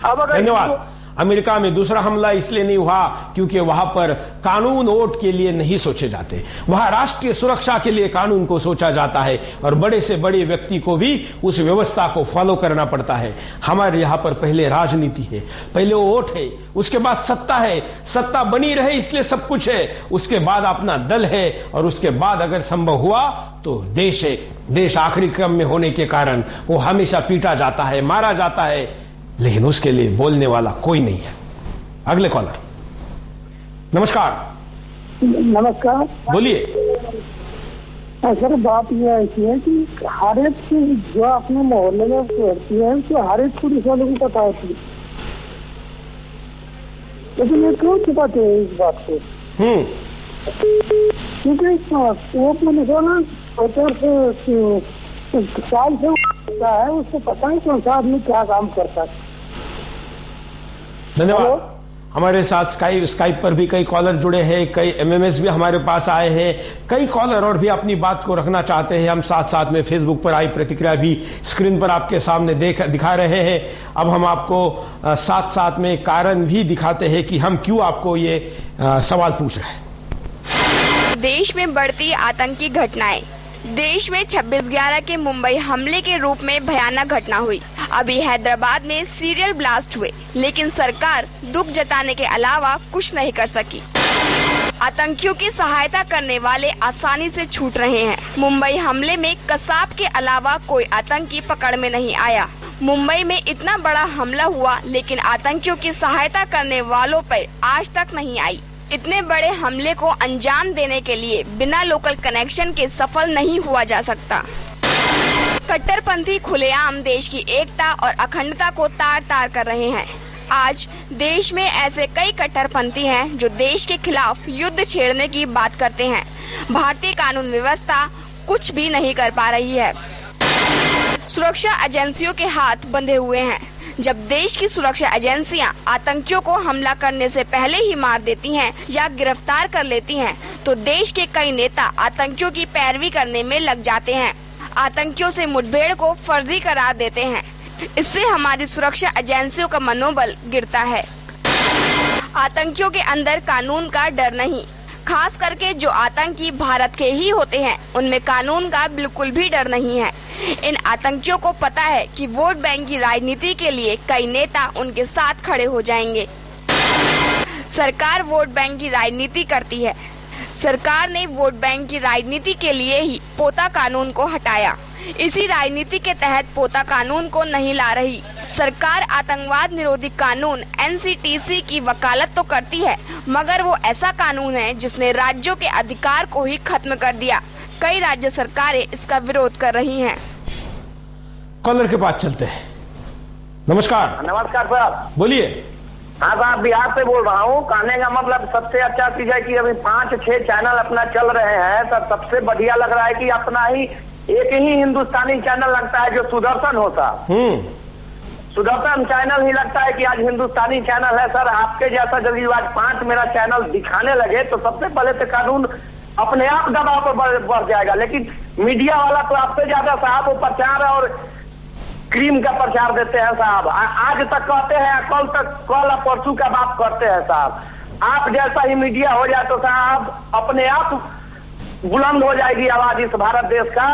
अब अगर धन्यवाद। अमेरिका में दूसरा हमला इसलिए नहीं हुआ क्योंकि वहां पर कानून वोट के लिए नहीं सोचे जाते। वहां राष्ट्रीय सुरक्षा के लिए कानून को सोचा जाता है और बड़े से बड़े व्यक्ति को भी उस व्यवस्था को फॉलो करना पड़ता है। हमारे यहां पर पहले राजनीति है, पहले वोट है, उसके बाद सत्ता है। सत्ता बनी रहे इसलिए सब कुछ है, उसके बाद अपना दल है और उसके बाद अगर संभव हुआ तो देश है। देश आखिरी क्रम में होने के कारण वो हमेशा पीटा जाता है, मारा जाता है, लेकिन उसके लिए बोलने वाला कोई नहीं है। अगले कॉलर। नमस्कार। नमस्कार, बोलिए। सर, बात यह ऐसी है कि हर एक चीज जो अपने मोहल्ले में होती है तो हर एक पुलिस वालों को पता होती है, लेकिन ये क्यों छुपाते हैं इस बात को? क्योंकि वो मैंने कहा ना 50 साल से है, उसको पता है कौन सा आदमी क्या काम करता है। धन्यवाद। हमारे साथ स्काइप पर भी कई कॉलर जुड़े हैं, कई एमएमएस भी हमारे पास आए हैं, कई कॉलर और भी अपनी बात को रखना चाहते हैं। हम साथ साथ में फेसबुक पर आई प्रतिक्रिया भी स्क्रीन पर आपके सामने दिखा रहे हैं। अब हम आपको साथ साथ में कारण भी दिखाते हैं कि हम क्यों आपको ये सवाल पूछ रहे हैं। देश में बढ़ती आतंकी घटनाएं। देश में 26/11 के मुंबई हमले के रूप में भयानक घटना हुई। अभी हैदराबाद में सीरियल ब्लास्ट हुए, लेकिन सरकार दुख जताने के अलावा कुछ नहीं कर सकी। आतंकियों की सहायता करने वाले आसानी से छूट रहे हैं। मुंबई हमले में कसाब के अलावा कोई आतंकी पकड़ में नहीं आया। मुंबई में इतना बड़ा हमला हुआ, लेकिन आतंकियों की सहायता करने वालों पर आज तक नहीं आई। इतने बड़े हमले को अंजाम देने के लिए बिना लोकल कनेक्शन के सफल नहीं हुआ जा सकता। कट्टरपंथी खुलेआम देश की एकता और अखंडता को तार तार कर रहे हैं। आज देश में ऐसे कई कट्टरपंथी हैं जो देश के खिलाफ युद्ध छेड़ने की बात करते हैं। भारतीय कानून व्यवस्था कुछ भी नहीं कर पा रही है। सुरक्षा एजेंसियों के हाथ बंधे हुए हैं। जब देश की सुरक्षा एजेंसियां आतंकियों को हमला करने से पहले ही मार देती हैं या गिरफ्तार कर लेती हैं, तो देश के कई नेता आतंकियों की पैरवी करने में लग जाते हैं। आतंकियों से मुठभेड़ को फर्जी करार देते हैं। इससे हमारी सुरक्षा एजेंसियों का मनोबल गिरता है। आतंकियों के अंदर कानून का डर नहीं, खास करके जो आतंकी भारत के ही होते हैं, उनमें कानून का बिल्कुल भी डर नहीं है। इन आतंकियों को पता है कि वोट बैंक की राजनीति के लिए कई नेता उनके साथ खड़े हो जाएंगे। सरकार वोट बैंक की राजनीति करती है। सरकार ने वोट बैंक की राजनीति के लिए ही पोता कानून को हटाया। इसी राजनीति के तहत पोता कानून को नहीं ला रही। सरकार आतंकवाद निरोधी कानून NCTC की वकालत तो करती है, मगर वो ऐसा कानून है जिसने राज्यों के अधिकार को ही खत्म कर दिया। कई राज्य सरकारें इसका विरोध कर रही हैं। कॉलर के पास चलते हैं। नमस्कार। नमस्कार साहब, बोलिए। हाँ साहब, बिहार से बोल रहा हूँ। कहने का मतलब सबसे अच्छा चीज है कि अभी 5-6 चैनल अपना चल रहे हैं, तो सबसे बढ़िया लग रहा है कि अपना ही एक ही हिंदुस्तानी चैनल लगता है जो सुदर्शन होता। सुदर्शन चैनल ही लगता है कि आज हिंदुस्तानी चैनल है। सर, आपके जैसा यदि आज 5 मेरा चैनल दिखाने लगे तो सबसे पहले तो कानून अपने आप दबाव पर बढ़ जाएगा। लेकिन मीडिया वाला तो आपसे ज्यादा साहब वो प्रचार और क्रीम का प्रचार देते हैं साहब। आज तक कहते हैं, कल परसों का बात करते हैं साहब। आप जैसा ही मीडिया हो जाए तो साहब अपने आप बुलंद हो जाएगी आवाज इस भारत देश का।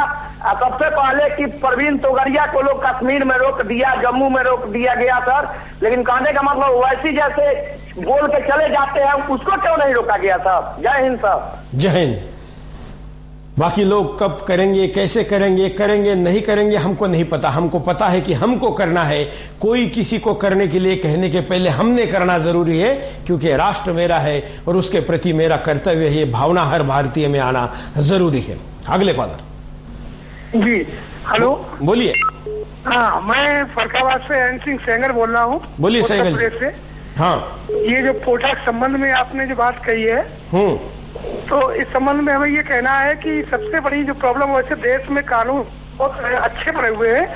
सबसे पहले कि प्रवीण तोगड़िया को लोग कश्मीर में रोक दिया, जम्मू में रोक दिया गया सर, लेकिन कहने का मतलब वैसी जैसे बोल के चले जाते हैं उसको क्यों नहीं रोका गया सर। जय हिंद सर। जय हिंद। बाकी लोग कब करेंगे, कैसे करेंगे, करेंगे नहीं करेंगे हमको नहीं पता। हमको पता है कि हमको करना है। कोई किसी को करने के लिए कहने के पहले हमने करना जरूरी है, क्योंकि राष्ट्र मेरा है और उसके प्रति मेरा कर्तव्य है। ये भावना हर भारतीय में आना जरूरी है। अगले कॉलर। जी हेलो, बोलिए। हाँ, मैं फरकाबाद से एन सिंह सेंगर बोल रहा हूँ। बोलिए सेंगर से। हाँ, ये जो पोटा के संबंध में आपने जो बात कही है, तो इस संबंध में हमें ये कहना है कि सबसे बड़ी जो प्रॉब्लम, वैसे देश में कानून बहुत अच्छे बने हुए हैं,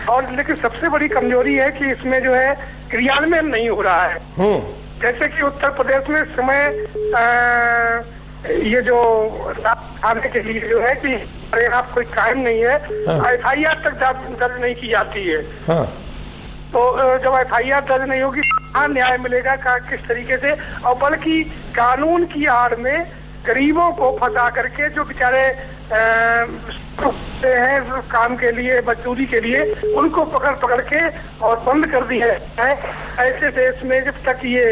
और लेकिन सबसे बड़ी कमजोरी है कि इसमें जो है क्रियान्वयन नहीं हो रहा है। जैसे कि उत्तर प्रदेश में इस समय ये जो आने के लिए जो है कि अरे आप कोई कायम नहीं है, FIR तक दर्ज नहीं की जाती है। तो जब FIR दर्ज नहीं होगी कहाँ न्याय मिलेगा, किस तरीके से? और बल्कि कानून की आड़ में गरीबों को फंसा करके जो बेचारे हैं काम के लिए, मजदूरी के लिए, उनको पकड़ के और बंद कर दिया है। ऐसे देश में जब तक ये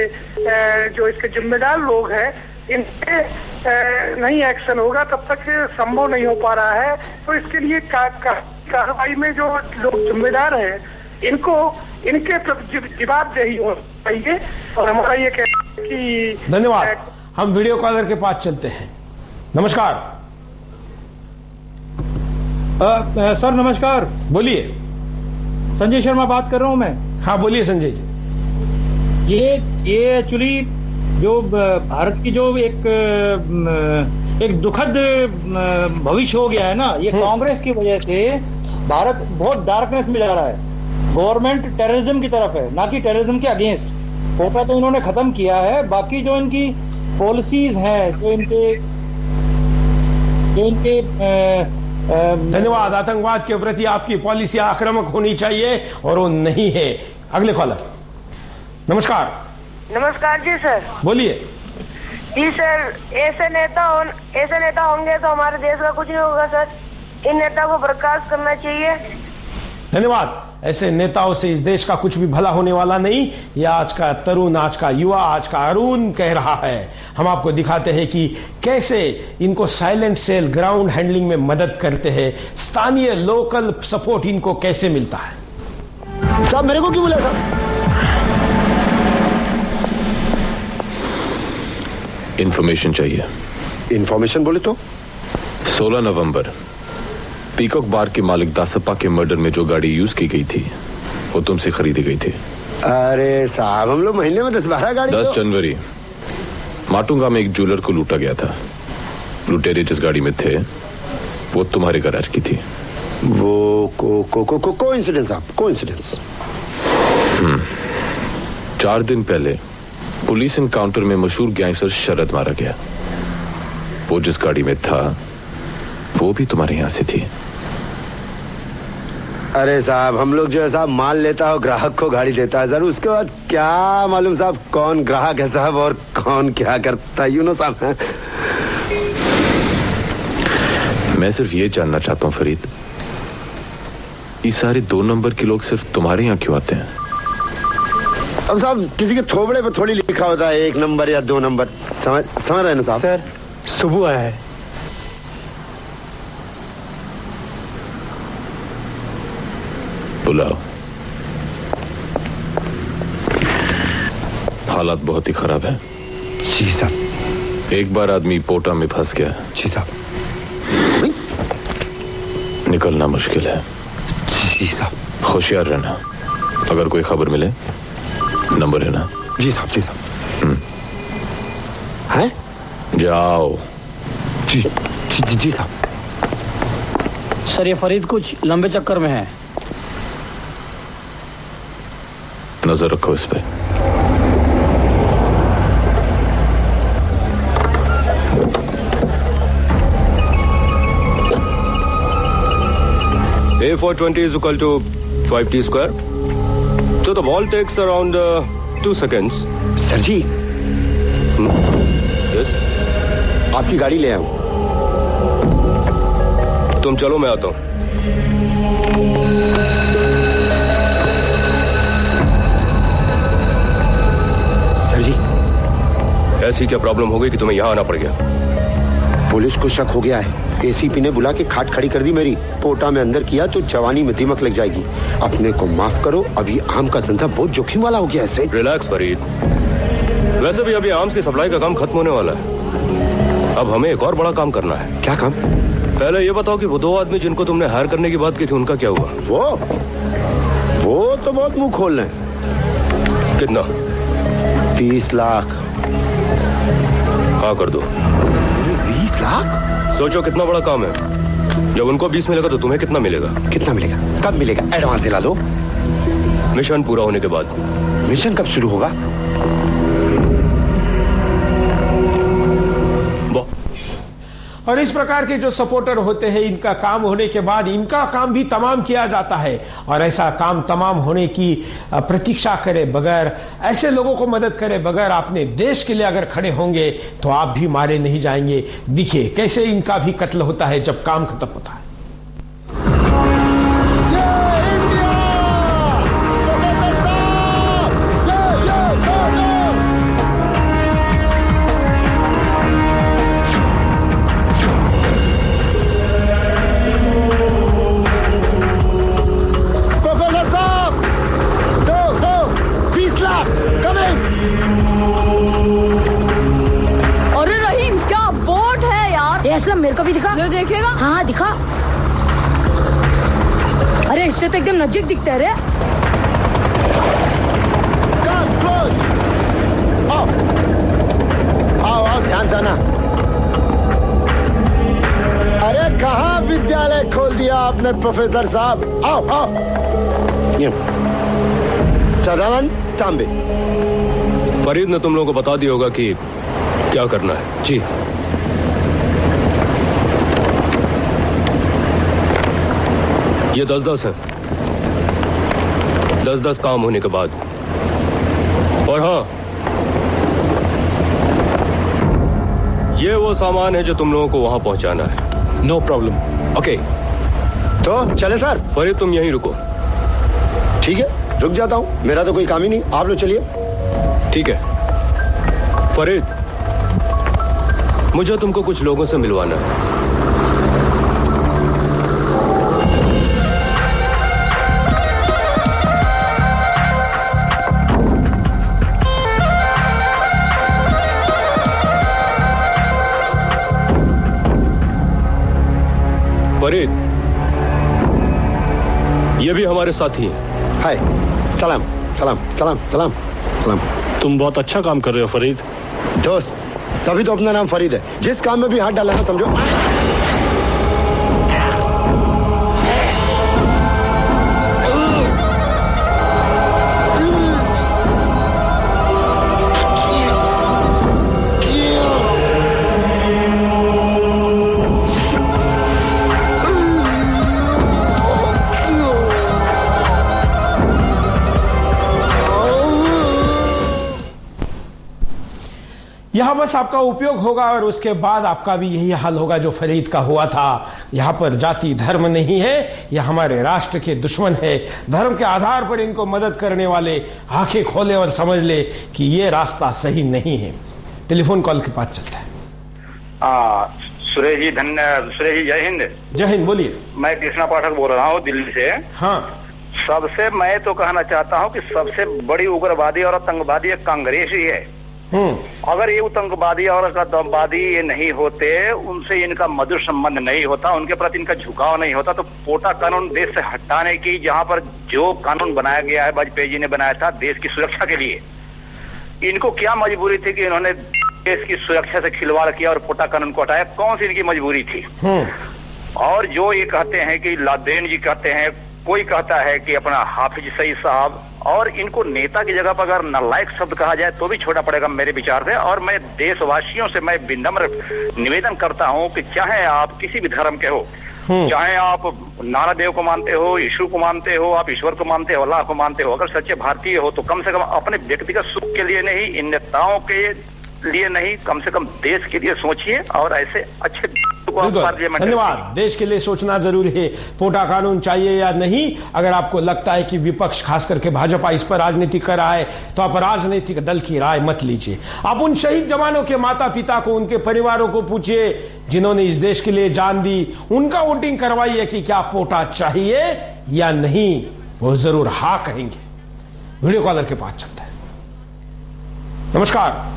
जो इसके जिम्मेदार लोग हैं इन पे नहीं एक्शन होगा तब तक संभव नहीं हो पा रहा है। तो इसके लिए कार्रवाई में जो लोग जिम्मेदार हैं इनको इनके जवाबदेही होना चाहिए। और हमारा ये कहना है कि धन्यवाद। हम वीडियो कॉलर के पास चलते हैं। नमस्कार सर। नमस्कार। बोलिए। संजय शर्मा बात कर रहा हूं मैं। हाँ बोलिए संजय जी। ये एक्चुअली जो भारत की जो एक दुखद भविष्य हो गया है ना, ये कांग्रेस की वजह से भारत बहुत डार्कनेस में जा रहा है। गवर्नमेंट टेररिज्म की तरफ है, ना कि टेररिज्म के अगेंस्ट। कोटा तो इन्होंने खत्म किया है, बाकी जो इनकी पॉलिसीज हैं, जो इनके धन्यवाद। आतंकवाद के प्रति आपकी पॉलिसी आक्रामक होनी चाहिए और वो नहीं है। अगले कॉलर। नमस्कार। नमस्कार जी सर। बोलिए। जी सर, ऐसे नेता होंगे तो हमारे देश का कुछ नहीं होगा सर। इन नेता को बर्खास्त करना चाहिए। धन्यवाद। ऐसे नेताओं से इस देश का कुछ भी भला होने वाला नहीं। यह आज का तरुण, आज का युवा, आज का अरुण कह रहा है। हम आपको दिखाते हैं कि कैसे इनको साइलेंट सेल ग्राउंड हैंडलिंग में मदद करते हैं। स्थानीय लोकल सपोर्ट इनको कैसे मिलता है। साहब मेरे को क्यों बोला साहब? इंफॉर्मेशन चाहिए। इंफॉर्मेशन बोले तो? 16 नवंबर पीकॉक बार के मालिक दासप्पा के मर्डर में जो गाड़ी यूज की गई थी वो तुमसे खरीदी गई थी। अरे साहब, हम लोग महीने में 10-12 गाड़ी। 10 जनवरी माटुंगा में एक ज्वेलर को लूटा गया था। लुटेरे जिस गाड़ी में थे वो तुम्हारे गैराज की थी। वो कोइंसिडेंस साहब, कोइंसिडेंस। 4 दिन पहले पुलिस एनकाउंटर में मशहूर गैंगस्टर शरद मारा गया। वो जिस गाड़ी में था वो भी तुम्हारे यहां से थी। अरे साहब, हम लोग जो है साहब माल लेता हो, ग्राहक को गाड़ी देता है सर। उसके बाद क्या मालूम साहब कौन ग्राहक है साहब और कौन क्या करता है, यू नो साहब। मैं सिर्फ ये जानना चाहता हूं फरीद, ये सारे 2 नंबर के लोग सिर्फ तुम्हारे यहां क्यों आते हैं? अब साहब किसी के थोबड़े पर थोड़ी लिखा होता है 1 नंबर या 2 नंबर, समझ रहे ना साहब? सर सुबह आया है। बुलाओ। हालात बहुत ही खराब है। जी साहब। एक बार आदमी पोटा में फंस गया, जी साहब, निकलना मुश्किल है। जी साहब। होशियार रहना, अगर कोई खबर मिले नंबर है ना? जी साहब, जी साहब। हैं? जाओ। जी जी जी, जी साहब। सर ये फरीद कुछ लंबे चक्कर में है। नजर रखो इस पे। A420 is equal to 5t square. So the ball takes around 2 seconds. Sir ji. Yes? आपकी गाड़ी ले आऊं। तुम चलो, मैं आता हूं। सर जी। ऐसी क्या प्रॉब्लम हो गई कि तुम्हें यहां आना पड़ गया? पुलिस को शक हो गया है। एसीपी ने बुला के खाट खड़ी कर दी मेरी। पोटा में अंदर किया तो जवानी में दिमक लग जाएगी। अपने को माफ करो, अभी आम का धंधा बहुत जोखिम वाला हो गया है। रिलैक्स फरीद, वैसे भी अभी आर्म्स की सप्लाई का काम खत्म होने वाला है। अब हमें एक और बड़ा काम करना है। क्या काम? पहले ये बताओ कि वो 2 आदमी जिनको तुमने हायर करने की बात की थी उनका क्या हुआ? वो तो बहुत मुंह खोल रहे हैं। कितना? 20 लाख। हाँ कर दो। 20 लाख? सोचो कितना बड़ा काम है। जब उनको 20 मिलेगा तो तुम्हें कितना मिलेगा? कितना मिलेगा? कब मिलेगा? एडवांस दिला दो। मिशन पूरा होने के बाद। मिशन कब शुरू होगा? और इस प्रकार के जो सपोर्टर होते हैं, इनका काम होने के बाद इनका काम भी तमाम किया जाता है। और ऐसा काम तमाम होने की प्रतीक्षा करे बगैर, ऐसे लोगों को मदद करे बगैर अपने देश के लिए अगर खड़े होंगे तो आप भी मारे नहीं जाएंगे। देखिए कैसे इनका भी कत्ल होता है जब काम खत्म होता है। मेरे को भी दिखा। जो देखेगा? हाँ दिखा। अरे इससे तो एकदम नजदीक दिखता है रे। आओ ध्यान से आना। अरे कहाँ विद्यालय खोल दिया आपने प्रोफेसर साहब? आओ आओ। सदानंद तांबे। फरीद ने तुम लोगों को बता दिया होगा कि क्या करना है। जी। ये 10-10 है, 10-10 काम होने के बाद। और हाँ, ये वो सामान है जो तुम लोगों को वहां पहुंचाना है। No problem. ओके, तो चले सर। फरीद तुम यहीं रुको। ठीक है, रुक जाता हूं, मेरा तो कोई काम ही नहीं, आप लोग चलिए। ठीक है फरीद, मुझे तुमको कुछ लोगों से मिलवाना है। फरीद, ये भी हमारे साथी हैं। हाय, सलाम सलाम सलाम सलाम सलाम। तुम बहुत अच्छा काम कर रहे हो फरीद। दोस्त, तभी तो अपना नाम फरीद है। जिस काम में भी हाथ डाला ना समझो। यहां बस आपका उपयोग होगा और उसके बाद आपका भी यही हाल होगा जो फरीद का हुआ था। यहां पर जाति धर्म नहीं है, यह हमारे राष्ट्र के दुश्मन है। धर्म के आधार पर इनको मदद करने वाले आंखें खोले और समझ ले कि ये रास्ता सही नहीं है। टेलीफोन कॉल के पास चलता है। सुरेश जी सुरेश जी जय हिंद। जय हिंद, बोलिए। मैं कृष्णा पाठक बोल रहा हूँ दिल्ली से। हाँ, सबसे मैं तो कहना चाहता हूँ कि सबसे बड़ी उग्रवादी और आतंकवादी कांग्रेस ही है। अगर ये आतंकवादी और आतंकवादी ये नहीं होते, उनसे इनका मधुर संबंध नहीं होता, उनके प्रति इनका झुकाव नहीं होता, तो पोटा कानून देश से हटाने की, जहां पर जो कानून बनाया गया है वाजपेयी जी ने बनाया था देश की सुरक्षा के लिए, इनको क्या मजबूरी थी कि इन्होंने देश की सुरक्षा से खिलवाड़ किया और पोटा कानून को हटाया? कौन सी इनकी मजबूरी थी? और जो ये कहते हैं कि लादेन जी कहते हैं, कोई कहता है कि अपना हाफिज सईद साहब, और इनको नेता की जगह पर अगर नालायक शब्द कहा जाए तो भी छोटा पड़ेगा मेरे विचार से। और मैं देशवासियों से मैं विनम्र निवेदन करता हूं कि चाहे आप किसी भी धर्म के हो, चाहे आप नाना देव को मानते हो, यीशु को मानते हो, आप ईश्वर को मानते हो, अल्लाह को मानते हो, अगर सच्चे भारतीय हो तो कम से कम अपने व्यक्तिगत सुख के लिए नहीं, इन नेताओं के लिए नहीं, कम से कम देश के लिए सोचिए और ऐसे अच्छे धन्यवाद। देश के लिए सोचना जरूरी है। पोटा कानून चाहिए या नहीं, अगर आपको लगता है कि विपक्ष खास करके भाजपा इस पर राजनीति कर रहा है तो आप राजनीतिक दल की राय मत लीजिए। आप उन शहीद जवानों के माता पिता को, उनके परिवारों को पूछिए जिन्होंने इस देश के लिए जान दी, उनका वोटिंग करवाइए कि क्या पोटा चाहिए या नहीं, वो जरूर हाँ कहेंगे। वीडियो कॉलर के पास चलता है। नमस्कार।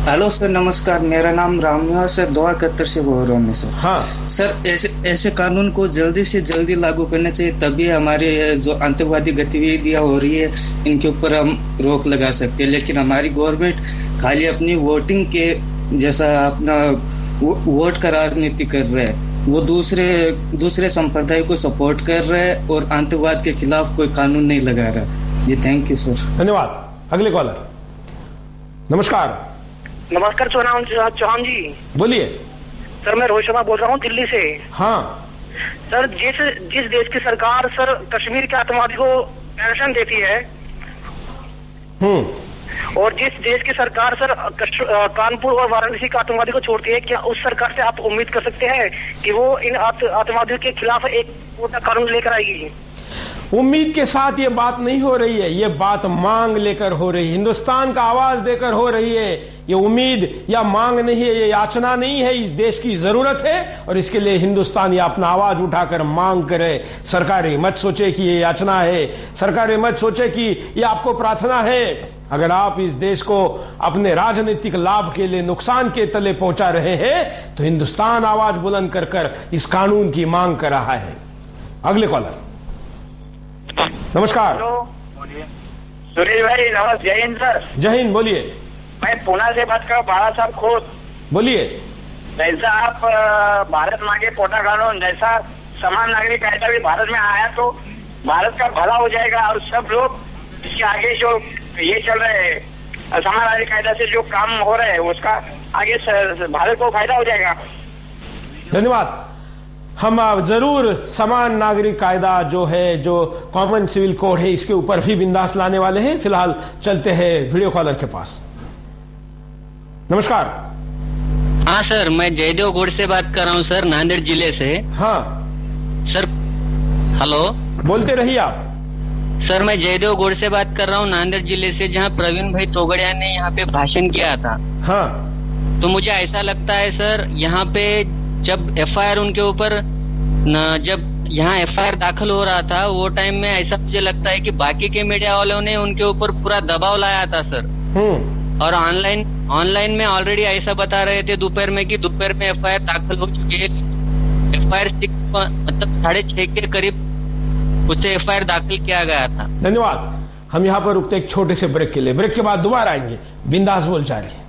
हेलो सर, नमस्कार। मेरा नाम रामनिवास सर 271 से बोल रहा हूँ मैं सर। हाँ सर, ऐसे कानून को जल्दी से जल्दी लागू करना चाहिए, तभी हमारे जो आतंकवादी गतिविधियां हो रही है इनके ऊपर हम रोक लगा सकते हैं। लेकिन हमारी गवर्नमेंट खाली अपनी वोटिंग के जैसा अपना वोट का राजनीति कर रहा है, वो दूसरे संप्रदाय को सपोर्ट कर रहा है और आतंकवाद के खिलाफ कोई कानून नहीं लगा रहा। जी थैंक यू सर। धन्यवाद। अगले कॉलर। नमस्कार। नमस्कार चौहान जी। बोलिए। सर मैं रोहित शर्मा बोल रहा हूँ दिल्ली से। हाँ सर, जिस देश की सरकार सर कश्मीर के आतंकवादी को पेंशन देती है, और जिस देश की सरकार सर कानपुर और वाराणसी के आतंकवादी को छोड़ती है, क्या उस सरकार से आप उम्मीद कर सकते हैं कि वो इन आतंकवादियों के खिलाफ एक पूरा कानून लेकर आएगी? उम्मीद के साथ ये बात नहीं हो रही है, ये बात मांग लेकर हो रही है, हिंदुस्तान का आवाज देकर हो रही है। ये उम्मीद या मांग नहीं है, ये याचना नहीं है, इस देश की जरूरत है और इसके लिए हिंदुस्तान ये अपना आवाज उठाकर मांग करे। सरकारें मत सोचे कि ये याचना है, सरकारें मत सोचे कि ये आपको प्रार्थना है। अगर आप इस देश को अपने राजनीतिक लाभ के लिए नुकसान के तले पहुंचा रहे हैं तो हिंदुस्तान आवाज बुलंद कर इस कानून की मांग कर रहा है। अगले कॉलर। नमस्कार। सुरेश भाई नमस्ते। जय हिंद सर। जय हिंद, बोलिए। मैं पुणे से बात कर रहा हूँ, बाला साहब खोद। बोलिए। जैसा आप भारत मांगे पोटा कानून, जैसा समान नागरिक कायदा भी भारत में आया तो भारत का भला हो जाएगा और सब लोग इसके आगे जो ये चल रहे हैं समान नागरिक कायदा से जो काम हो रहे हैं उसका आगे भारत को फायदा हो जाएगा। धन्यवाद। हम जरूर समान नागरिक कायदा जो है, जो कॉमन सिविल कोड है, इसके ऊपर भी बिंदास लाने वाले हैं। फिलहाल चलते हैं वीडियो कॉलर के पास। नमस्कार। हाँ सर, मैं जयदेव गोड़ से बात कर रहा हूँ सर, नांदेड़ जिले से। हाँ सर, हेलो, बोलते रहिए आप। सर मैं जयदेव गोड़ से बात कर रहा हूँ, नांदेड़ जिले से, जहाँ प्रवीण भाई तोगड़िया ने यहाँ पे भाषण किया था। हाँ। तो मुझे ऐसा लगता है सर, यहाँ पे जब एफआईआर उनके ऊपर जब यहाँ एफआईआर दाखिल हो रहा था वो टाइम में ऐसा मुझे लगता है कि बाकी के मीडिया वालों ने उनके ऊपर पूरा दबाव लाया था सर। और ऑनलाइन में ऑलरेडी ऐसा बता रहे थे दोपहर में कि दोपहर में एफआईआर दाखिल हो चुकी है। एफआईआर मतलब 6:30 के करीब उसे एफआईआर दाखिल किया गया था। धन्यवाद। हम यहाँ पर रुकते एक छोटे से ब्रेक के लिए। ब्रेक के बाद दोबारा आएंगे। बिंदास बोल जारी।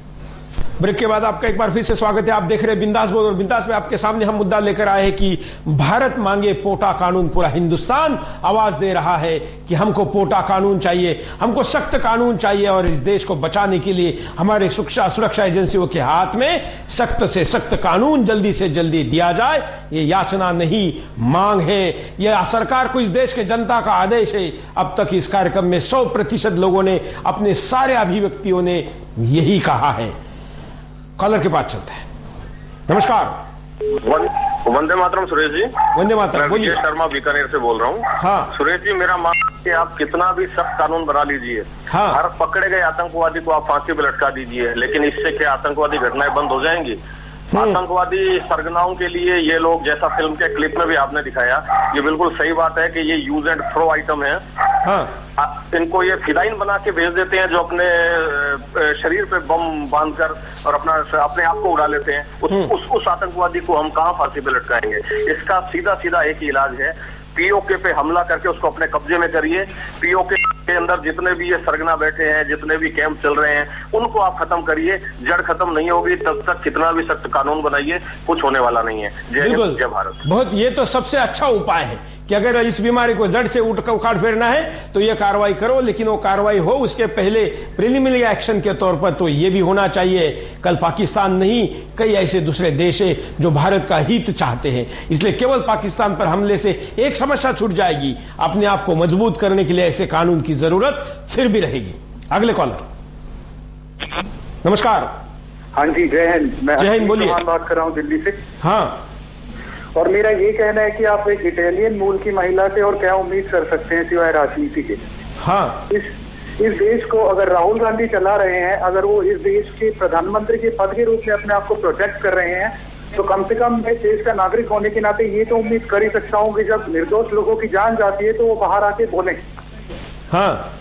ब्रेक के बाद आपका एक बार फिर से स्वागत है। आप देख रहे हैं बिंदास बोल, और बिंदास में आपके सामने हम मुद्दा लेकर आए हैं कि भारत मांगे पोटा कानून। पूरा हिंदुस्तान आवाज दे रहा है कि हमको पोटा कानून चाहिए, हमको सख्त कानून चाहिए, और इस देश को बचाने के लिए हमारे सुरक्षा एजेंसियों के हाथ में सख्त से सख्त कानून जल्दी से जल्दी दिया जाए। ये याचना नहीं, मांग है। यह सरकार को, इस देश के जनता का आदेश है। अब तक इस कार्यक्रम में 100% लोगों ने, अपने सारे अभिव्यक्तियों ने यही कहा है। कॉलर के पास चलते हैं। नमस्कार। वंदे मातरम सुरेश जी। वंदे मातरम। बोलिए। शर्मा बीकानेर से बोल रहा हूँ। हाँ सुरेश जी, मेरा मानना है कि आप कितना भी सख्त कानून बना लीजिए, हाँ, हर पकड़े गए आतंकवादी को आप फांसी पर लटका दीजिए, लेकिन इससे क्या आतंकवादी घटनाएं बंद हो जाएंगी? आतंकवादी सरगनाओं के लिए ये लोग, जैसा फिल्म के क्लिप में भी आपने दिखाया, ये बिल्कुल सही बात है कि ये यूज एंड थ्रो आइटम है। इनको ये फिदाइन बना के भेज देते हैं जो अपने शरीर पे बम बांधकर और अपने आप को उड़ा लेते हैं। उस आतंकवादी को हम कहाँ फांसी पे लटकाएंगे? इसका सीधा सीधा एक ही इलाज है, पीओके पे हमला करके उसको अपने कब्जे में करिए। पीओके के अंदर जितने भी ये सरगना बैठे हैं, जितने भी कैंप चल रहे हैं, उनको आप खत्म करिए। जड़ खत्म नहीं होगी तब तक कितना भी सख्त कानून बनाइए, कुछ होने वाला नहीं है। जय हिंद, जय भारत। बहुत, ये तो सबसे अच्छा उपाय है कि अगर इस बीमारी को जड़ से उखाड़ फेरना है तो ये कार्रवाई करो, लेकिन वो कार्रवाई हो उसके पहले प्रिलिमिनरी एक्शन के तौर पर तो ये भी होना चाहिए। कल पाकिस्तान नहीं, कई ऐसे दूसरे देश है जो भारत का हित चाहते हैं, इसलिए केवल पाकिस्तान पर हमले से एक समस्या छूट जाएगी। अपने आप को मजबूत करने के लिए ऐसे कानून की जरूरत फिर भी रहेगी। अगले कॉलर। नमस्कार। हाँ जी, जय हिंद। मैं जय हिंद, बोलिए। बात कर रहा हूँ दिल्ली से। हाँ, और मेरा ये कहना है कि आप एक इटालियन मूल की महिला से और क्या उम्मीद कर सकते हैं सिवाय राजनीति के? हाँ, इस देश को अगर राहुल गांधी चला रहे हैं, अगर वो इस देश के प्रधानमंत्री के पद के रूप में अपने आप को प्रोजेक्ट कर रहे हैं, तो कम से कम मैं देश का नागरिक होने के नाते ये तो उम्मीद कर ही सकता हूँ कि जब निर्दोष लोगों की जान जाती है तो वो बाहर आके बोले। हाँ।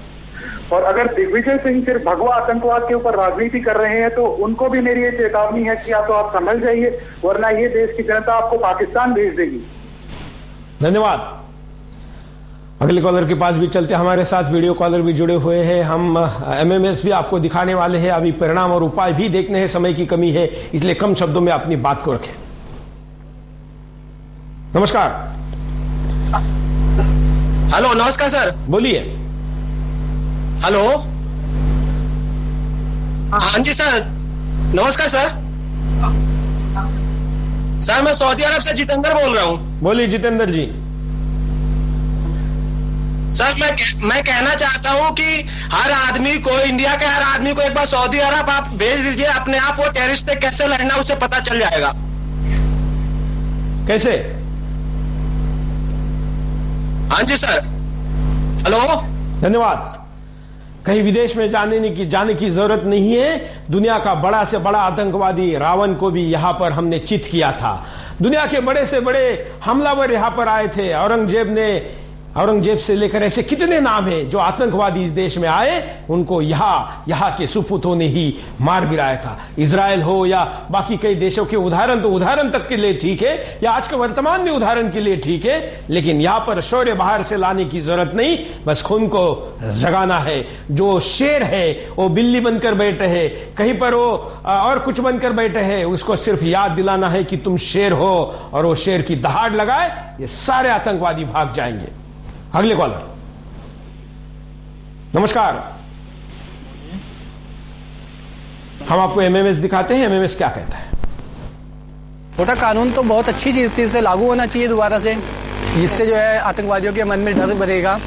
और अगर दिग्विजय सिंह सिर्फ भगवा आतंकवाद के ऊपर राजनीति कर रहे हैं तो उनको भी मेरी ये चेतावनी है कि या तो आप संभल जाइए, वरना ये देश की जनता आपको पाकिस्तान भेज देगी। धन्यवाद। अगले कॉलर के पास भी चलते। हमारे साथ वीडियो कॉलर भी जुड़े हुए हैं। हम एमएमएस भी आपको दिखाने वाले हैं। अभी परिणाम और उपाय भी देखने हैं, समय की कमी है इसलिए कम शब्दों में अपनी बात को रखें। नमस्कार। हेलो, नमस्कार सर। बोलिए। हेलो। हाँ जी सर, नमस्कार सर। सर मैं सऊदी अरब से जितेंद्र बोल रहा हूँ। बोलिए जितेंद्र जी। सर मैं कहना चाहता हूँ कि हर आदमी को, इंडिया के हर आदमी को एक बार सऊदी अरब आप भेज दीजिए, अपने आप वो टेररिस्ट से कैसे लड़ना उसे पता चल जाएगा। कैसे? हाँ जी सर। हेलो। धन्यवाद। कहीं विदेश में जाने की जरूरत नहीं है। दुनिया का बड़ा से बड़ा आतंकवादी रावण को भी यहां पर हमने चित किया था। दुनिया के बड़े से बड़े हमलावर यहां पर आए थे। औरंगजेब ने औरंगजेब से लेकर ऐसे कितने नाम हैं जो आतंकवादी इस देश में आए, उनको यहां के सुपूतों ने ही मार गिराया था। इजराइल हो या बाकी कई देशों के उदाहरण, तो उदाहरण तक के लिए ठीक है, या आज के वर्तमान में उदाहरण के लिए ठीक है, लेकिन यहां पर शौर्य बाहर से लाने की जरूरत नहीं, बस खून को जगाना है। जो शेर है वो बिल्ली बनकर बैठे है, कहीं पर वो और कुछ बनकर बैठे है, उसको सिर्फ याद दिलाना है कि तुम शेर हो, और वो शेर की दहाड़ लगाए, ये सारे आतंकवादी भाग जाएंगे। अगले कॉलर, नमस्कार। हम आपको एमएमएस दिखाते हैं, एमएमएस क्या कहता है। कोटा कानून तो बहुत अच्छी चीज थी, इसे लागू होना चाहिए दोबारा से, जिससे जो है आतंकवादियों के मन में डर बढ़ेगा।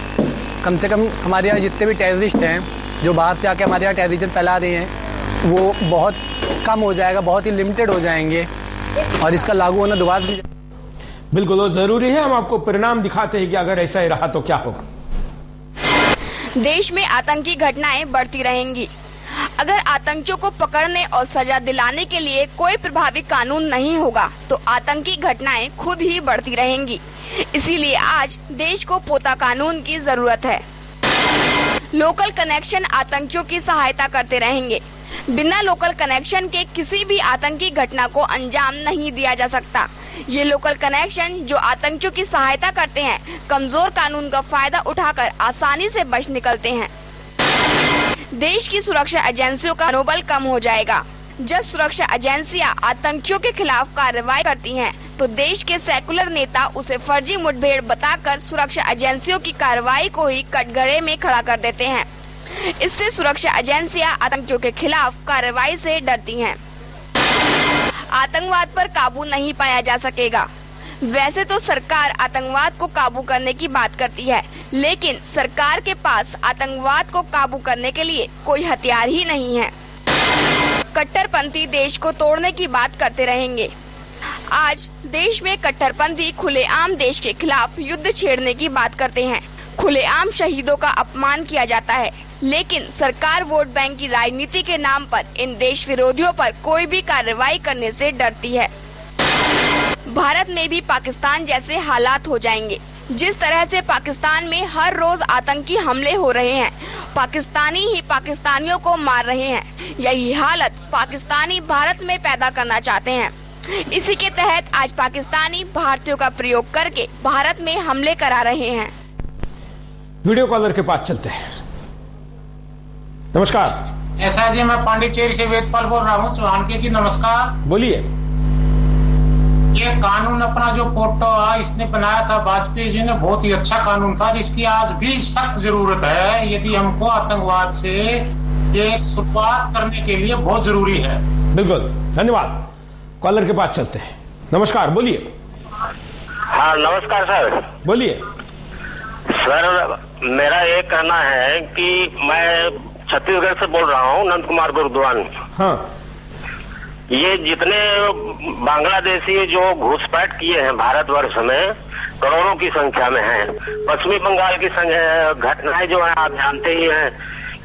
कम से कम हमारे यहाँ जितने भी टेररिस्ट हैं जो बाहर से आके हमारे यहाँ टेररिज्म फैला रहे हैं, वो बहुत कम हो जाएगा, बहुत ही लिमिटेड हो जाएंगे, और इसका लागू होना दोबारा से बिल्कुल वो जरूरी है। हम आपको परिणाम दिखाते हैं कि अगर ऐसा ही रहा तो क्या होगा। देश में आतंकी घटनाएं बढ़ती रहेंगी। अगर आतंकियों को पकड़ने और सजा दिलाने के लिए कोई प्रभावी कानून नहीं होगा तो आतंकी घटनाएं खुद ही बढ़ती रहेंगी। इसीलिए आज देश को पोता कानून की जरूरत है। लोकल कनेक्शन आतंकियों की सहायता करते रहेंगे। बिना लोकल कनेक्शन के किसी भी आतंकी घटना को अंजाम नहीं दिया जा सकता। ये लोकल कनेक्शन जो आतंकियों की सहायता करते हैं, कमजोर कानून का फायदा उठाकर आसानी से बच निकलते हैं। देश की सुरक्षा एजेंसियों का मनोबल कम हो जाएगा। जब सुरक्षा एजेंसियां आतंकियों के खिलाफ कार्रवाई करती हैं, तो देश के सेकुलर नेता उसे फर्जी मुठभेड़ बताकर सुरक्षा एजेंसियों की कार्रवाई को ही कटघरे में खड़ा कर देते हैं। इससे सुरक्षा एजेंसियां आतंकियों के खिलाफ कार्रवाई से डरती हैं। आतंकवाद पर काबू नहीं पाया जा सकेगा। वैसे तो सरकार आतंकवाद को काबू करने की बात करती है, लेकिन सरकार के पास आतंकवाद को काबू करने के लिए कोई हथियार ही नहीं है। कट्टरपंथी देश को तोड़ने की बात करते रहेंगे। आज देश में कट्टरपंथी खुलेआम देश के खिलाफ युद्ध छेड़ने की बात करते हैं। खुलेआम शहीदों का अपमान किया जाता है, लेकिन सरकार वोट बैंक की राजनीति के नाम पर इन देश विरोधियों पर कोई भी कार्रवाई करने से डरती है। भारत में भी पाकिस्तान जैसे हालात हो जाएंगे। जिस तरह से पाकिस्तान में हर रोज आतंकी हमले हो रहे हैं, पाकिस्तानी ही पाकिस्तानियों को मार रहे हैं, यही हालत पाकिस्तानी भारत में पैदा करना चाहते हैं। इसी के तहत आज पाकिस्तानी भारतीयों का प्रयोग करके भारत में हमले करा रहे हैं। वीडियो कॉलर के पास चलते हैं। नमस्कार। ऐसा जी, मैं पांडिचेरी से वेदपाल बोल रहा हूँ। चौहान के जी नमस्कार। बोलिए। ये कानून अपना जो पोटा इसने बनाया था वाजपेयी जी ने, बहुत ही अच्छा कानून था। इसकी आज भी सख्त जरूरत है। यदि हमको आतंकवाद से ये शुरुआत करने के लिए बहुत जरूरी है। बिल्कुल, धन्यवाद। कॉलर के पास चलते हैं। नमस्कार, बोलिए। हाँ नमस्कार सर। बोलिए। सर मेरा ये कहना है कि मैं छत्तीसगढ़ से बोल रहा हूँ, नंद कुमार गुरुद्वान। हाँ। ये जितने बांग्लादेशी जो घुसपैठ किए हैं भारतवर्ष में, करोड़ों की संख्या में हैं। पश्चिमी बंगाल की घटनाएं जो है आप जानते ही हैं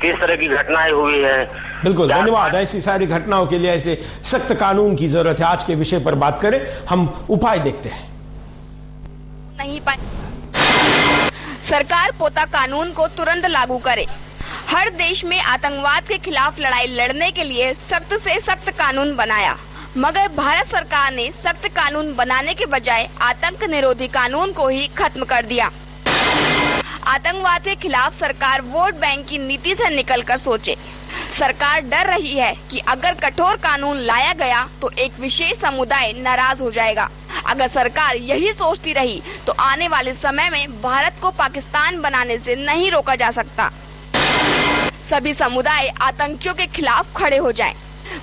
किस तरह की घटनाएं हुई है। बिल्कुल, धन्यवाद। ऐसी सारी घटनाओं के लिए ऐसे सख्त कानून की जरूरत है। आज के विषय पर बात करें, हम उपाय देखते हैं। नहीं सरकार पोता कानून को तुरंत लागू करे। हर देश में आतंकवाद के खिलाफ लड़ाई लड़ने के लिए सख्त से सख्त कानून बनाया, मगर भारत सरकार ने सख्त कानून बनाने के बजाय आतंक निरोधी कानून को ही खत्म कर दिया। आतंकवाद के खिलाफ सरकार वोट बैंक की नीति से निकलकर सोचे। सरकार डर रही है कि अगर कठोर कानून लाया गया तो एक विशेष समुदाय नाराज हो जाएगा। अगर सरकार यही सोचती रही तो आने वाले समय में भारत को पाकिस्तान बनाने से नहीं रोका जा सकता। सभी समुदाय आतंकियों के खिलाफ खड़े हो जाएं।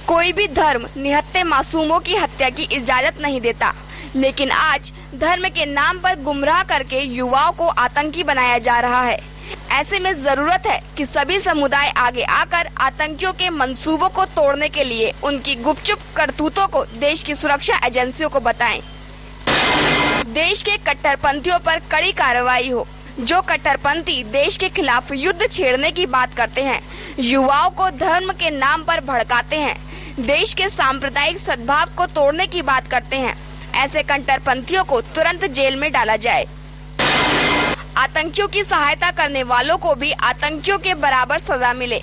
कोई भी धर्म निहत्थे मासूमों की हत्या की इजाजत नहीं देता, लेकिन आज धर्म के नाम पर गुमराह करके युवाओं को आतंकी बनाया जा रहा है। ऐसे में जरूरत है कि सभी समुदाय आगे आकर आतंकियों के मंसूबों को तोड़ने के लिए उनकी गुपचुप करतूतों को देश की सुरक्षा एजेंसियों को बताएं। देश के कट्टरपंथियों पर कड़ी कार्रवाई हो। जो कट्टरपंथी देश के खिलाफ युद्ध छेड़ने की बात करते हैं, युवाओं को धर्म के नाम पर भड़काते हैं, देश के सांप्रदायिक सद्भाव को तोड़ने की बात करते हैं, ऐसे कट्टरपंथियों को तुरंत जेल में डाला जाए। आतंकियों की सहायता करने वालों को भी आतंकियों के बराबर सजा मिले।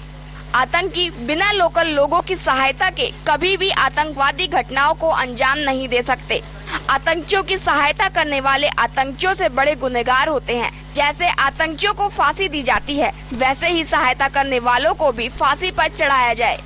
आतंकी बिना लोकल लोगों की सहायता के कभी भी आतंकवादी घटनाओं को अंजाम नहीं दे सकते। आतंकियों की सहायता करने वाले आतंकियों से बड़े गुनहगार होते हैं। जैसे आतंकियों को फांसी दी जाती है, वैसे ही सहायता करने वालों को भी फांसी पर चढ़ाया जाए।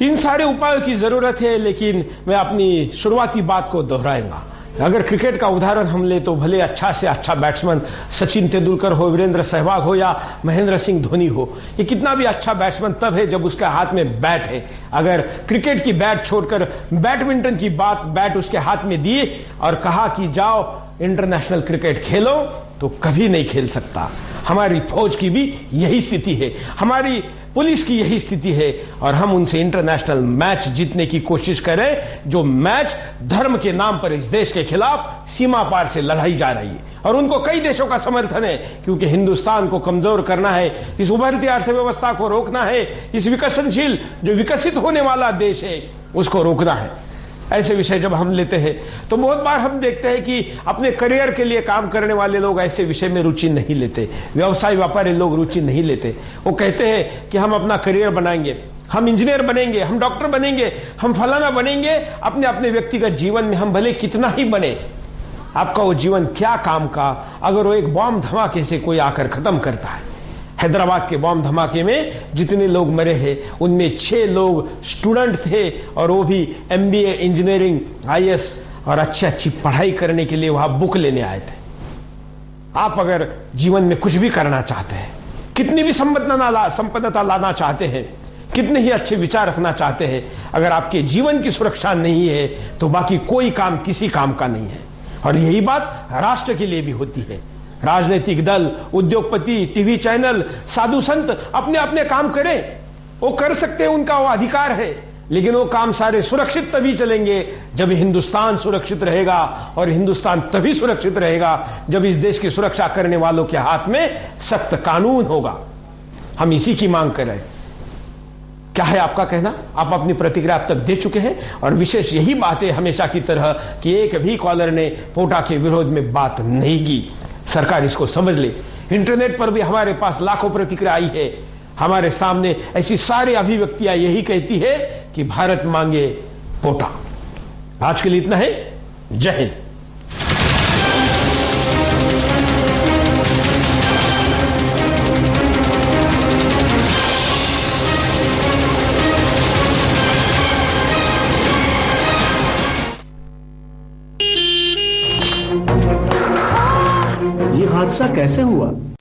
इन सारे उपायों की जरूरत है, लेकिन मैं अपनी शुरुआती बात को दोहराऊंगा। अगर क्रिकेट का उदाहरण हम ले तो भले अच्छा से अच्छा बैट्समैन सचिन तेंदुलकर हो, वीरेंद्र सहवाग हो या महेंद्र सिंह धोनी हो, ये कितना भी अच्छा बैट्समैन तब है जब उसके हाथ में बैट है। अगर क्रिकेट की बैट छोड़कर बैडमिंटन की बैट उसके हाथ में दिए और कहा कि जाओ इंटरनेशनल क्रिकेट खेलो, तो कभी नहीं खेल सकता। हमारी फौज की भी यही स्थिति है, हमारी पुलिस की यही स्थिति है, और हम उनसे इंटरनेशनल मैच जीतने की कोशिश करें जो मैच धर्म के नाम पर इस देश के खिलाफ सीमा पार से लड़ाई जा रही है। और उनको कई देशों का समर्थन है, क्योंकि हिंदुस्तान को कमजोर करना है, इस उभरती अर्थव्यवस्था को रोकना है, इस विकसनशील जो विकसित होने वाला देश है उसको रोकना है। ऐसे विषय जब हम लेते हैं तो बहुत बार हम देखते हैं कि अपने करियर के लिए काम करने वाले लोग ऐसे विषय में रुचि नहीं लेते, व्यवसाय व्यापारी लोग रुचि नहीं लेते। वो कहते हैं कि हम अपना करियर बनाएंगे, हम इंजीनियर बनेंगे, हम डॉक्टर बनेंगे, हम फलाना बनेंगे। अपने अपने व्यक्तिगत जीवन में हम भले कितना ही बने, आपका वो जीवन क्या काम का अगर वो एक बॉम्ब धमाके से कोई आकर खत्म करता है। हैदराबाद के बॉम्ब धमाके में जितने लोग मरे हैं उनमें 6 लोग स्टूडेंट थे, और वो भी MBA इंजीनियरिंग IAS और अच्छी पढ़ाई करने के लिए वहां बुक लेने आए थे। आप अगर जीवन में कुछ भी करना चाहते हैं, कितनी भी संपन्नता लाना चाहते हैं, कितने ही अच्छे विचार रखना चाहते हैं, अगर आपके जीवन की सुरक्षा नहीं है तो बाकी कोई काम किसी काम का नहीं है। और यही बात राष्ट्र के लिए भी होती है। राजनीतिक दल, उद्योगपति, टीवी चैनल, साधु संत अपने अपने काम करें, वो कर सकते हैं, उनका वो अधिकार है, लेकिन वो काम सारे सुरक्षित तभी चलेंगे जब हिंदुस्तान सुरक्षित रहेगा। और हिंदुस्तान तभी सुरक्षित रहेगा जब इस देश की सुरक्षा करने वालों के हाथ में सख्त कानून होगा। हम इसी की मांग कर रहे हैं। क्या है आपका कहना? आप अपनी प्रतिक्रिया अब तक दे चुके हैं, और विशेष यही बात है हमेशा की तरह कि एक भी कॉलर ने पोटा के विरोध में बात नहीं की। सरकार इसको समझ ले। इंटरनेट पर भी हमारे पास लाखों प्रतिक्रिया आई है, हमारे सामने ऐसी सारी अभिव्यक्तियां यही कहती है कि भारत मांगे पोटा। आज के लिए इतना है। जय हिंद। हादसा कैसे हुआ?